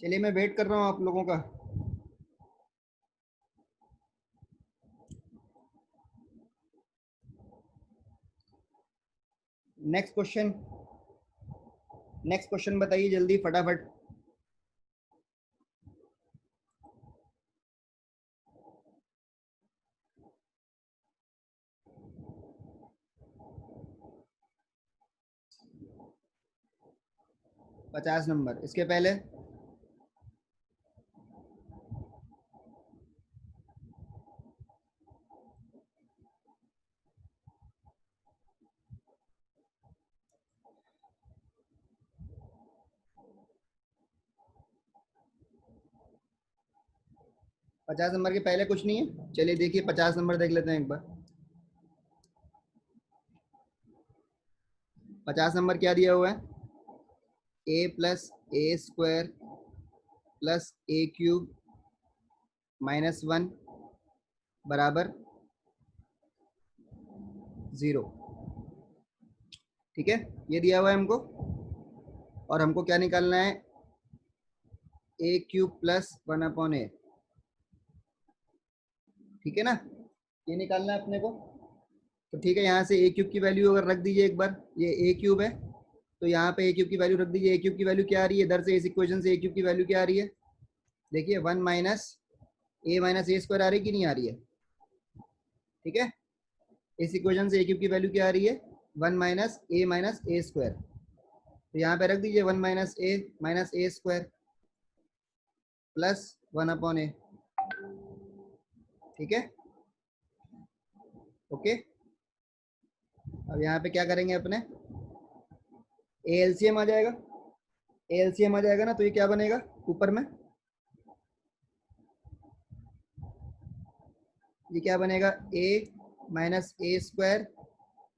चलिए मैं वेट कर रहा हूँ आप लोगों का। नेक्स्ट क्वेश्चन, नेक्स्ट क्वेश्चन बताइए जल्दी फटाफट। पचास नंबर, इसके पहले 50 नंबर के पहले कुछ नहीं है। चलिए देखिए 50 नंबर देख लेते हैं एक बार। 50 नंबर क्या दिया हुआ है, ए प्लस ए स्क्वायर प्लस ए क्यूब -1 बराबर 0। ठीक है, ये दिया हुआ है हमको, और हमको क्या निकालना है, ए क्यूब प्लस 1/a। ठीक है ना, ये निकालना है अपने को। तो ठीक है, यहाँ से ए क्यूब की वैल्यू अगर रख दीजिए एक बार, ये ए क्यूब है तो यहाँ पे ए क्यूब की वैल्यू रख दीजिए। ए क्यूब की वैल्यू क्या आ रही है इधर से, इस इक्वेशन से ए क्यूब की वैल्यू क्या आ रही है, देखिए 1 माइनस ए स्क्वायर आ रही है कि नहीं आ रही है? ठीक है, इस इक्वेशन से ए क्यूब की वैल्यू क्या आ रही है, 1 - a - a स्क्वायर। तो यहाँ पे रख दीजिए 1 - a स्क्वायर प्लस 1/a। ठीक है, ओके। अब यहाँ पे क्या करेंगे अपने, ए एलसीएम आ जाएगा, ए एलसीएम आ जाएगा ना, तो ये क्या बनेगा ऊपर में, ये क्या बनेगा, a - a²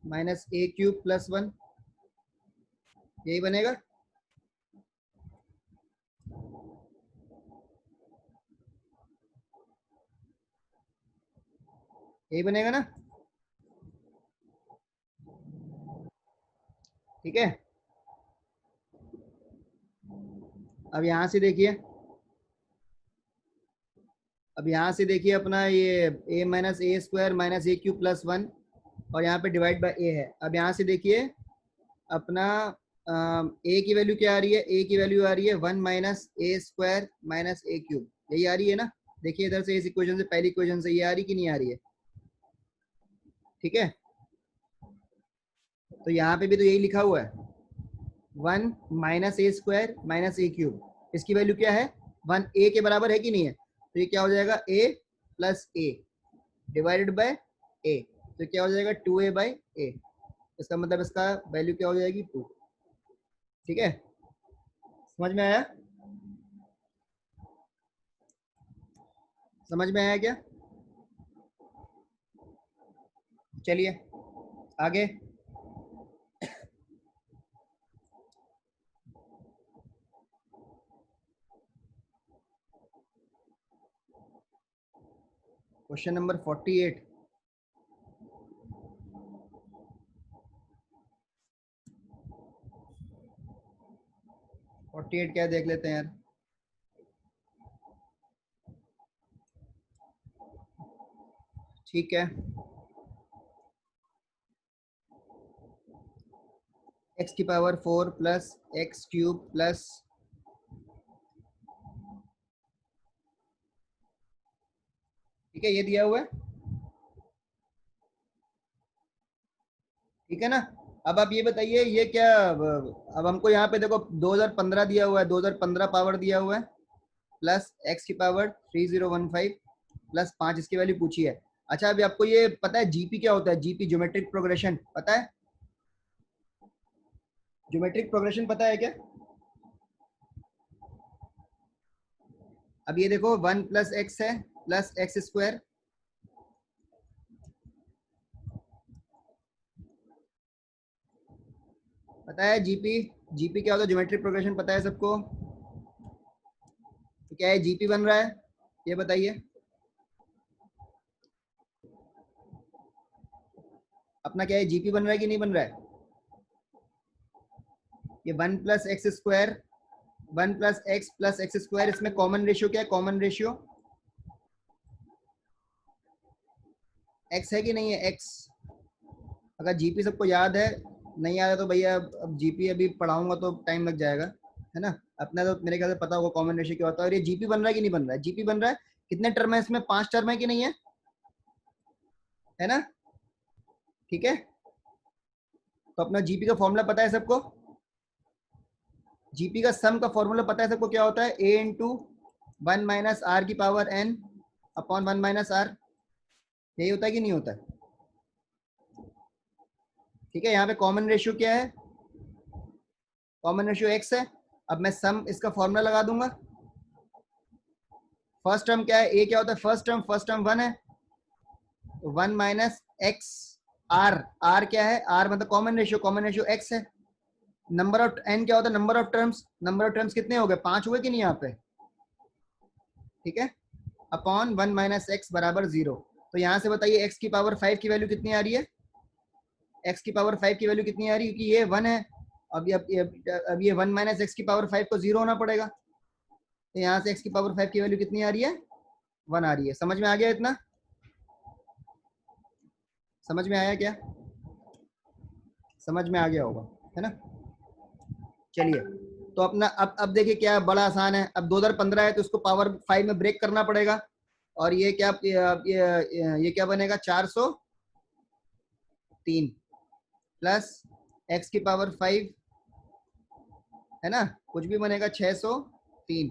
-a³ +1, यही बनेगा। यही बनेगा ना, ठीक है। अब यहाँ से देखिए, अब यहाँ से देखिए अपना ये a - a² - a³ +1, और यहाँ पे डिवाइड बाय ए है। अब यहाँ से देखिए अपना ए की वैल्यू क्या आ रही है, ए की वैल्यू आ रही है 1 - a² - a³, यही आ रही है ना। देखिए इधर से इस इक्वेशन से, पहली इक्वेशन से ये आ रही कि नहीं आ रही है? ठीक है, तो यहाँ पे भी तो यही लिखा हुआ है, 1 - a² - a³, इसकी वैल्यू क्या है, 1 ए के बराबर है कि नहीं है? तो ये क्या हो जाएगा, a + a divided by a, तो क्या हो जाएगा 2a/a। इसका मतलब इसका वैल्यू क्या हो जाएगी, 2। ठीक है, समझ में आया? समझ में आया क्या? चलिए आगे। Question number 48। क्या देख लेते हैं यार। ठीक है, एक्स की power 4 plus x cube plus, ठीक है, ये दिया हुआ है, ठीक है ना। अब आप ये बताइए ये क्या, अब हमको यहाँ पे देखो 2015 दिया हुआ है, 2015 पावर दिया हुआ है, प्लस एक्स की पावर 3015 प्लस 5 इसकी वैल्यू पूछी है। अच्छा, अभी आपको ये पता है जीपी क्या होता है? जीपी ज्योमेट्रिक प्रोग्रेशन पता है? ज्योमेट्रिक प्रोग्रेशन पता है क्या? अब ये देखो 1 प्लस एक्स है प्लस एक्स स्क्वायर, पता है जीपी? जीपी क्या होता है? ज्योमेट्रिक प्रोग्रेशन पता है सबको? तो क्या है जीपी बन रहा है, ये बताइए अपना, क्या है जीपी बन रहा है कि नहीं बन रहा है? ये 1 plus x square, 1 plus x square, इसमें कॉमन रेशियो क्या है? कॉमन रेशियो एक्स है कि नहीं है? एक्स। अगर जीपी सबको याद है, नहीं याद है तो भैया अब जीपी अभी पढ़ाऊंगा तो टाइम लग जाएगा, है ना। अपना तो मेरे ख्याल से पता होगा कॉमन रेशियो क्या होता है। और ये जीपी बन रहा है कि नहीं बन रहा है? जीपी बन रहा है। कितने टर्म है इसमें? 5 टर्म है कि नहीं है ना? ठीक है, तो अपना जीपी का फॉर्मूला पता है सबको? जीपी का सम का फॉर्मूला पता है सबको? क्या होता है? ए इंटू 1 माइनस आर की power N upon 1 minus R. यही होता है कि नहीं होता है? ठीक है, यहाँ पे कॉमन रेशियो क्या है? कॉमन रेशियो एक्स है। अब मैं सम इसका फॉर्मूला लगा दूंगा। फर्स्ट टर्म क्या है? ए क्या होता है? फर्स्ट टर्म 1 है, 1 माइनस एक्स आर। आर क्या है? आर मतलब कॉमन रेशियो एक्स है। नंबर ऑफ एन क्या होता है? Number of terms. Number of terms कितने हो गए? 5 हुए कि नहीं यहाँ पे? ठीक है, अपॉन 1 माइनस एक्स बराबर 0। तो यहाँ से बताइए एक्स की पावर 5 की वैल्यू कितनी आ रही है? एक्स की पावर 5 की वैल्यू कितनी आ रही है? क्योंकि ये 1 है। अब ये 1 माइनस एक्स की पावर 5 को 0 होना पड़ेगा। तो यहाँ से एक्स की पावर 5 की वैल्यू कितनी आ रही है? 1 आ रही है। समझ में आ गया इतना? समझ में आया क्या? समझ में आ गया होगा, है ना। चलिए, तो अपना अब देखिए क्या है, बड़ा आसान है। अब 2015 है तो उसको पावर 5 में ब्रेक करना पड़ेगा। और ये क्या, ये क्या बनेगा? 403 प्लस एक्स की पावर 5, है ना, कुछ भी बनेगा 603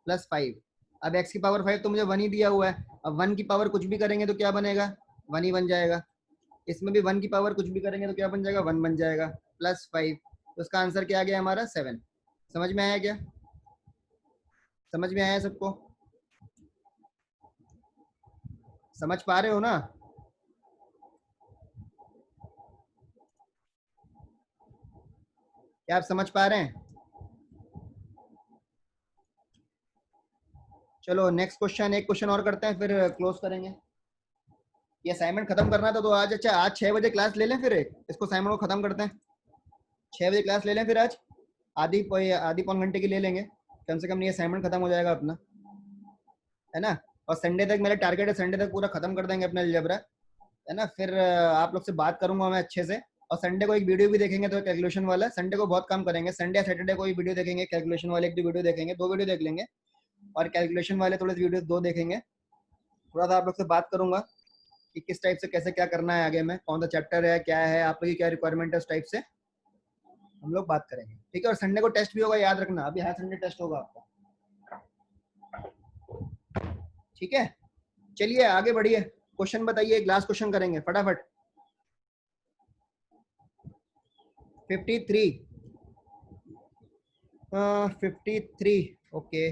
प्लस 5। अब एक्स की पावर 5 तो मुझे 1 ही दिया हुआ है। अब 1 की पावर कुछ भी करेंगे तो क्या बनेगा? 1 ही बन जाएगा। इसमें भी 1 की पावर कुछ भी करेंगे तो क्या बन जाएगा? 1 बन जाएगा प्लस 5। तो उसका आंसर क्या आ गया हमारा? 7। समझ में आया क्या? समझ में आया सबको? समझ पा रहे हो ना? क्या आप समझ पा रहे हैं? चलो नेक्स्ट क्वेश्चन, एक क्वेश्चन और करते हैं फिर क्लोज करेंगे। ये असाइनमेंट खत्म करना था तो आज, अच्छा आज 6 बजे क्लास ले लें, फिर इसको असाइनमेंट को खत्म करते हैं। 6 बजे क्लास ले लें फिर आज, आधी पौन घंटे की ले लेंगे कम से कम, ये असाइनमेंट खत्म हो जाएगा अपना, है ना। और संडे तक मेरा टारगेट है, संडे तक पूरा खत्म कर देंगे अपना अलजेब्रा, है ना। फिर आप लोग से बात करूंगा मैं अच्छे से। और संडे को एक वीडियो भी देखेंगे तो कैलकुलेशन वाला, संडे को बहुत कम करेंगे, संडे या सैटरडे को एक वीडियो देखेंगे कैलकुलेशन वाले, एक दो वीडियो देखेंगे, 2 वीडियो देख लेंगे। और कैलकुलेशन वाले थोड़े वीडियो 2 देखेंगे। थोड़ा सा आप लोग से बात करूंगा कि किस टाइप से कैसे क्या करना है आगे में, कौन सा चैप्टर है, क्या है, आप लोग की क्या रिक्वायरमेंट है, उस टाइप से हम लोग बात करेंगे, ठीक है। और संडे को टेस्ट भी होगा, याद रखना, अभी हर संडे टेस्ट होगा आपका, ठीक है। चलिए आगे बढ़िए, क्वेश्चन बताइए, एक लास्ट क्वेश्चन करेंगे फटाफट। 53, 53, ओके।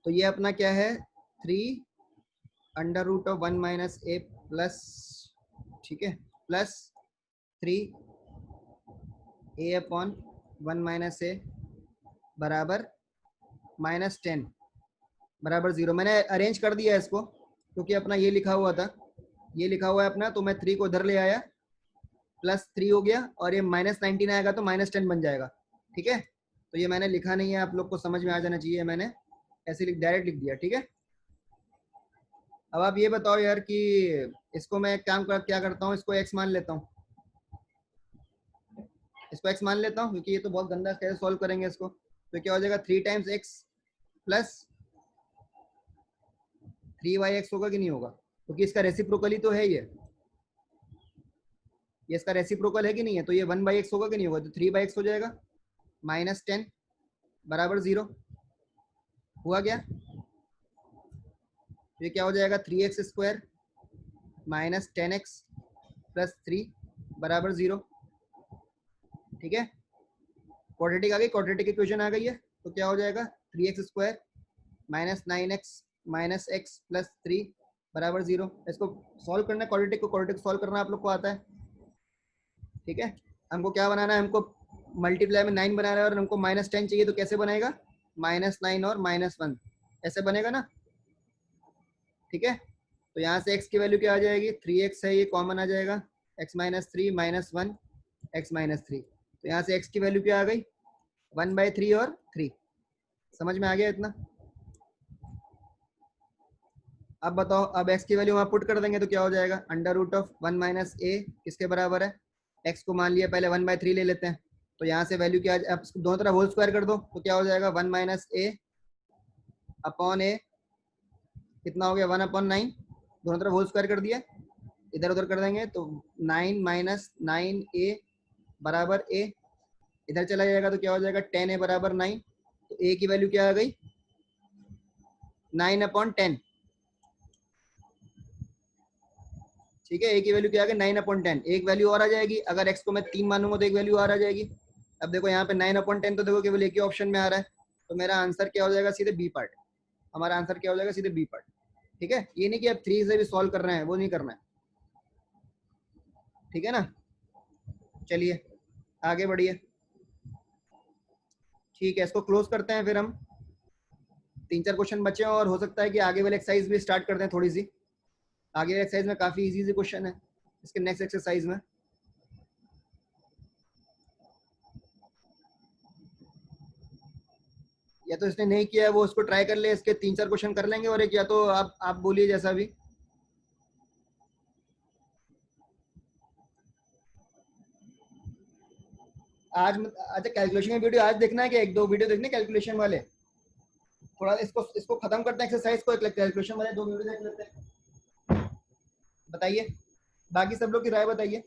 तो ये अपना क्या है? 3 √1 - a प्लस, ठीक है, प्लस 3 a/1 - a बराबर -10। बराबर 0। मैंने अरेंज कर दिया इसको क्योंकि अपना ये लिखा हुआ था, ये लिखा हुआ है अपना, तो मैं 3 को इधर ले आया, +3 हो गया, और ये -19 आएगा तो -10 बन जाएगा। ठीक है, तो ये मैंने लिखा नहीं है, आप लोग को समझ में आ जाना चाहिए, मैंने ऐसे डायरेक्ट लिख दिया। ठीक है, अब आप ये बताओ यार कि इसको मैं क्या करता हूँ, इसको x मान लेता हूँ, इसको x मान लेता हूँ, क्योंकि ये तो बहुत गंदा, कैसे सॉल्व करेंगे इसको। तो क्या हो जाएगा, 3 टाइम्स x प्लस 3yx होगा कि नहीं होगा, क्योंकि इसका रेसिप्रोकल ही तो है ये इसका रेसिप्रोकल है कि नहीं है, तो ये 1/x होगा कि नहीं होगा, तो 3/x हो जाएगा, -10 बराबर 0 हुआ क्या। ये क्या हो जाएगा, 3x² -10x + 3 बराबर 0। ठीक है, क्वाड्रेटिक आ गई, क्वाड्रेटिक इक्वेशन आ गई है, तो क्या हो जाएगा, 3x² -9x -x + 3 बराबर 0। इसको सॉल्व करना है, क्वाड्रेटिक सॉल्व करना आप लोग को आता है। ठीक है, हमको क्या बनाना है, हमको मल्टीप्लाई में 9 बनाना है, और हमको -10 चाहिए, तो कैसे बनेगा, -9 और -1 ऐसे बनेगा ना। ठीक है, तो यहाँ से x की वैल्यू क्या आ जाएगी, 3x है, ये कॉमन आ जाएगा, x - 3 -1 x - 3, तो यहाँ से x की वैल्यू क्या आ गई, 1/3 और 3। समझ में आ गया इतना। अब बताओ, अब x की वैल्यू वहाँ पुट कर देंगे तो क्या हो जाएगा, √1 - a किसके बराबर है, x को मान लिया पहले 1/3 ले लेते हैं, तो यहाँ से वैल्यू क्या, अब दोनों तरफ होल स्क्वायर कर दो, तो क्या हो जाएगा, 1 - a अपॉन a, कितना हो गया, 1/9, दोनों तरफ होल स्क्वायर कर दिया, इधर उधर कर देंगे तो 9 - 9a बराबर a, इधर चला जाएगा तो क्या हो जाएगा, 10a बराबर 9, तो a की वैल्यू क्या आ गई, 9/10। ठीक है, a की वैल्यू क्या आ गई, 9/10। एक वैल्यू और आ जाएगी, अगर x को मैं 3 मानूंगा तो एक वैल्यू और आ जाएगी। अब देखो यहाँ पे 9/10 तो देखो केवल एक ही ऑप्शन में आ रहा है, तो मेरा आंसर क्या हो जाएगा, सीधे बी पार्ट। हमारा आंसर क्या हो जाएगा, सीधे बी पार्ट। ठीक है, ये नहीं कि अब 3 से भी सॉल्व कर रहे हैं, वो नहीं करना है। ठीक है ना, चलिए आगे बढ़िए। ठीक है, इसको क्लोज करते हैं, फिर हम 3-4 क्वेश्चन बचे हैं, और हो सकता है कि आगे वाले एक्सरसाइज भी स्टार्ट कर दें थोड़ी सी। आगे वाले एक्सरसाइज में काफी इजी क्वेश्चन है, इसके नेक्स्ट एक्सरसाइज में। या तो इसने नहीं किया है वो उसको ट्राई कर ले, इसके 3-4 क्वेश्चन कर लेंगे, और एक या तो आप बोलिए जैसा भी। आज अच्छा, कैलकुलेशन की वीडियो आज देखना है कि 1-2 वीडियो देखने कैलकुलेशन वाले, थोड़ा इसको इसको खत्म करते हैं एक्सरसाइज को, एक कैलकुलेशन वाले 2 वीडियो देख लेते हैं। बताइए, बाकी सब लोग की राय बताइए।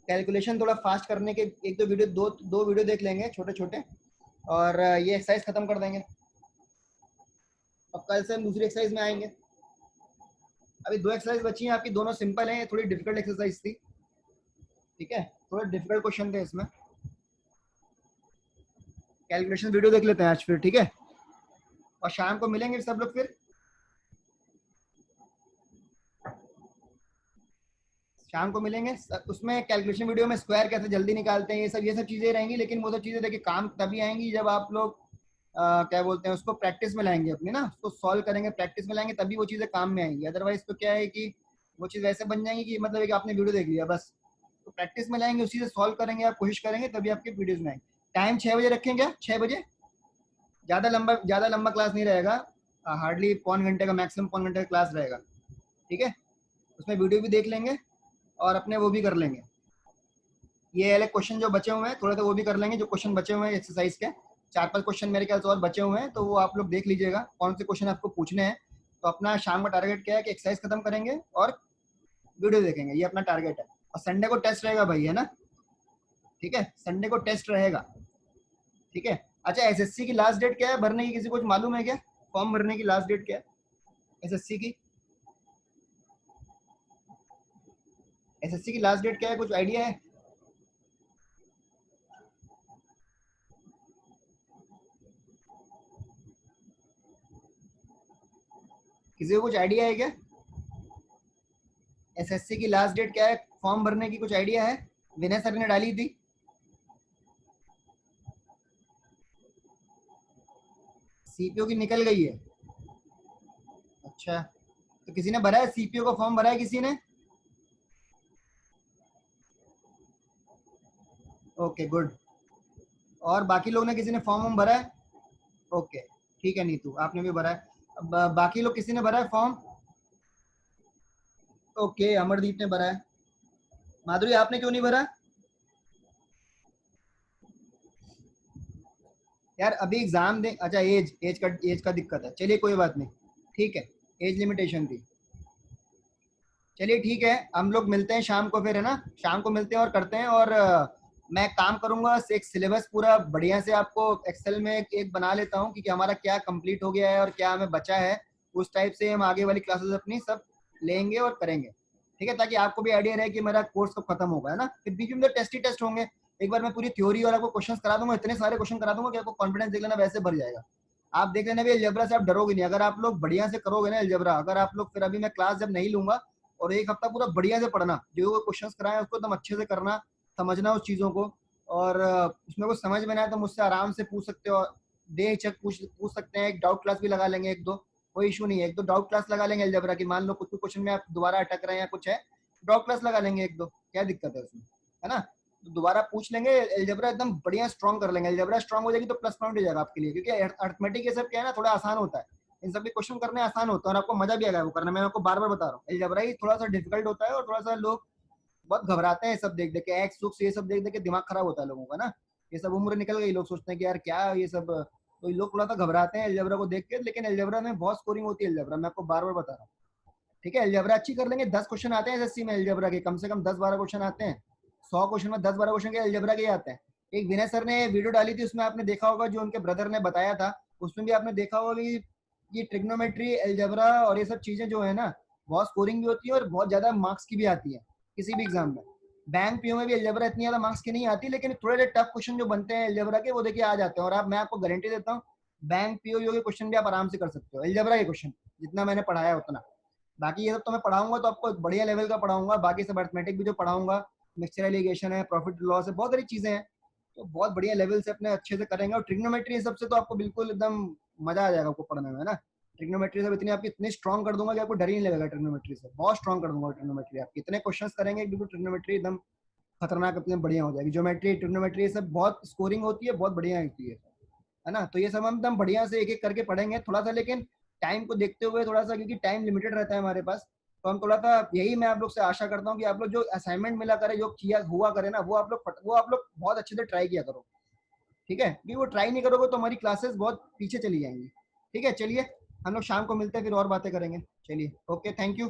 कैलकुलेशन थोड़ा फास्ट करने के 1-2 वीडियो, दो वीडियो देख लेंगे छोटे छोटे, और ये एक्सरसाइज खत्म कर देंगे। अब कल से हम दूसरी एक्सरसाइज में आएंगे। अभी 2 एक्सरसाइज बची हैं आपकी, दोनों सिंपल हैं, थोड़ी डिफिकल्ट एक्सरसाइज थी। ठीक है, थोड़े डिफिकल्ट क्वेश्चन थे इसमें। कैलकुलेशन वीडियो देख लेते हैं आज फिर, ठीक है, और शाम को मिलेंगे सब लोग फिर। शाम को मिलेंगे, उसमें कैलकुलेशन वीडियो में स्क्वायर कैसे जल्दी निकालते हैं, ये सब चीजें रहेंगी, लेकिन वो सब चीजें देखिए काम तभी आएंगी जब आप लोग क्या बोलते हैं उसको, प्रैक्टिस में लाएंगे अपने ना, उसको सॉल्व करेंगे, प्रैक्टिस में लाएंगे, तभी वो चीजें काम में आएंगी। अदरवाइज तो क्या है कि वो चीज वैसे बन जाएंगी कि मतलब एक आपने वीडियो देख लिया बस। तो प्रैक्टिस में लाएंगे, उसी से सॉल्व करेंगे, आप कोशिश करेंगे, तभी आपके वीडियोज में आएंगे। टाइम 6 बजे रखेंगे क्या, 6 बजे, ज़्यादा लंबा क्लास नहीं रहेगा, हार्डली पौन घंटे का, मैक्सिमम पौन घंटे का क्लास रहेगा। ठीक है, उसमें वीडियो भी देख लेंगे और अपने वो भी कर लेंगे, ये वाले क्वेश्चन जो बचे हुए हैं थोड़ा सा वो भी कर लेंगे, जो क्वेश्चन बचे हुए हैं एक्सरसाइज के, 4-5 क्वेश्चन मेरे ख्याल से और बचे हुए हैं, तो वो आप लोग देख लीजिएगा कौन से क्वेश्चन आपको पूछने हैं। तो अपना शाम का टारगेट क्या है कि एक्सरसाइज खत्म करेंगे और वीडियो देखेंगे, ये अपना टारगेट है। और संडे को टेस्ट रहेगा भाई, है ना। ठीक है, संडे को टेस्ट रहेगा। ठीक है, अच्छा, एसएससी की लास्ट डेट क्या है भरने की, किसी को कुछ मालूम है क्या, फॉर्म भरने की लास्ट डेट क्या है एसएससी की, एसएससी की लास्ट डेट क्या है, कुछ आइडिया है। किसी को कुछ आइडिया है क्या, एसएससी की लास्ट डेट क्या है, फॉर्म भरने की कुछ आइडिया है। विनय सर ने डाली थी, सीपीओ की निकल गई है। अच्छा, तो किसी ने भरा है सीपीओ का फॉर्म, भरा है किसी ने? Okay good. और बाकी लोग ने किसी ने फॉर्म भरा है? ओके ठीक है, नीतू आपने भी भरा है। अब बाकी लोग किसी ने भरा है फॉर्म? ओके, अमरदीप ने भरा है। माधुरी आपने क्यों नहीं भरा? यार अभी एग्जाम दे, अच्छा एज का दिक्कत है, चलिए कोई बात नहीं, ठीक है, एज लिमिटेशन थी। चलिए ठीक है, हम लोग मिलते हैं शाम को फिर, है ना? शाम को मिलते हैं और करते हैं। और मैं काम करूंगा, एक सिलेबस पूरा बढ़िया से आपको एक्सेल में एक बना लेता हूँ कि हमारा क्या कंप्लीट हो गया है और क्या हमें बचा है। उस टाइप से हम आगे वाली क्लासेस अपनी सब लेंगे और करेंगे, ठीक है, ताकि आपको भी आइडिया रहे कि मेरा कोर्स कब खत्म होगा, है ना? फिर बीच में टेस्ट ही टेस्ट होंगे। एक बार मैं पूरी थ्योरी और आपको क्वेश्चन करा दूंगा, इतने सारे क्वेश्चन करा दूंगा कि आपको कॉन्फिडेंस देख लेना वैसे भर जाएगा। आप देख लेना भी, अलजेब्रा से आप डरोगे नहीं, अगर आप लोग बढ़िया से करोगे ना अलजेब्रा। अगर आप लोग, फिर अभी मैं क्लास जब नहीं लूंगा, और एक हफ्ता पूरा बढ़िया से पढ़ना, जो क्वेश्चन कराए उसको एकदम अच्छे से करना, समझना उस चीज़ों को। और उसमें कुछ समझ में ना आए तो मुझसे आराम से पूछ सकते हो, बेहिचक पूछ पूछ सकते हैं। एक डाउट क्लास भी लगा लेंगे, एक दो, कोई इशू नहीं है। एक दो डाउट क्लास लगा लेंगे अलजेब्रा की, मान लो कुछ क्वेश्चन में आप दोबारा अटक रहे हैं या कुछ है, डाउट क्लास लगा लेंगे एक दो, क्या दिक्कत है उसमें, है ना? तो दोबारा पूछ लेंगे, अलजेब्रा एकदम बढ़िया स्ट्रॉन्ग कर लेंगे। अलजेब्रा स्ट्रॉन्ग हो जाएगी तो प्लस पॉइंट हो जाएगा आपके लिए, क्योंकि अर्थमेटिक ये सब क्या है ना, थोड़ा आसान होता है। इन सब के क्वेश्चन करने आसान होता है और आपको मजा भी आएगा वो करने में। मैं आपको बार बार बता रहा हूँ, अलजेब्रा ही थोड़ा सा डिफिकल्ट होता है और थोड़ा सा लोग बहुत घबराते हैं सब देख देख के, एक्स सुक्स ये सब देख देख के दिमाग खराब होता है लोगों का ना। ये सब उम्र निकल गई, लोग सोचते हैं कि यार क्या ये सब, तो लोग थोड़ा सा घबराते हैं अलजेब्रा को देख के। लेकिन अलजेब्रा में बहुत स्कोरिंग होती है अलजेब्रा, मैं आपको बार बार बता रहा हूँ, ठीक है? अलजेब्रा अच्छी कर लेंगे, 10 क्वेश्चन आते हैं एसएससी में अलजेब्रा के, कम से कम 10-12 क्वेश्चन आते हैं। 100 क्वेश्चन में 10-12 क्वेश्चन के अलजेब्रा के ही आते हैं। एक विनय सर ने वीडियो डाली थी, उसमें आपने देखा होगा, जो उनके ब्रदर ने बताया था, उसमें भी आपने देखा होगा कि ये ट्रिग्नोमेट्री अलजेब्रा और ये सब चीजें जो है ना, बहुत स्कोरिंग भी होती है और बहुत ज्यादा मार्क्स की भी आती है किसी भी एग्जाम में। बैंक पीओ में भी अलजेब्रा इतनी ज्यादा मार्क्स की नहीं आती, लेकिन थोड़े टफ क्वेश्चन जो बनते हैं अलजेब्रा के, वो देखिए आ जाते हैं। और आप, मैं आपको गारंटी देता हूँ, बैंक पीओ के क्वेश्चन भी आप आराम से कर सकते हो अलजेब्रा के क्वेश्चन, जितना मैंने पढ़ाया है उतना। बाकी ये सब तो मैं पढ़ाऊंगा तो आपको बढ़िया लेवल का पढ़ाऊंगा, बाकी सब अर्थमेटिक भी जो पढ़ाऊंगा, मिक्सचर एलिगेशन है, प्रॉफिट लॉस है, बहुत सारी चीजें हैं, तो बहुत बढ़िया लेवल से अपने अच्छे से करेंगे। और ट्रिग्नोमेट्री सबसे तो आपको बिल्कुल एकदम मजा आ जाएगा आपको पढ़ने में, है ना? ट्रिग्नोमेट्री सब इतनी आपकी इतनी स्ट्रॉन्ग कर दूंगा कि आपको डर ही नहीं लगेगा। ट्रिग्नोमेट्री से बहुत स्ट्रॉन्ग कर दूंगा ट्रिग्नोमेट्री, आपकी इतने क्वेश्चन करेंगे बिल्कुल ट्रिग्नोमेट्री एकदम खतरनाक, अपनी बढ़िया हो जाएगी। ज्योमेट्री, ट्रिग्नोमेट्री, ये सब बहुत स्कोरिंग होती है, बहुत बढ़िया होती है ना? तो ये सब हम एकदम बढ़िया से एक एक करके पढ़ेंगे थोड़ा सा, लेकिन टाइम को देखते हुए थोड़ा सा, क्योंकि टाइम लिमिटेड रहता है हमारे पास। तो हम थोड़ा सा, यही मैं आप लोग से आशा करता हूँ कि आप लोग जो असाइनमेंट मिला करे, जो किया हुआ करे ना, वो आप लोग बहुत अच्छे से ट्राई किया करो, ठीक है? क्योंकि वो ट्राई नहीं करोगे तो हमारी क्लासेस बहुत पीछे चली जाएंगी। ठीक है, चलिए हम लोग शाम को मिलते हैं, फिर और बातें करेंगे। चलिए, ओके, थैंक यू।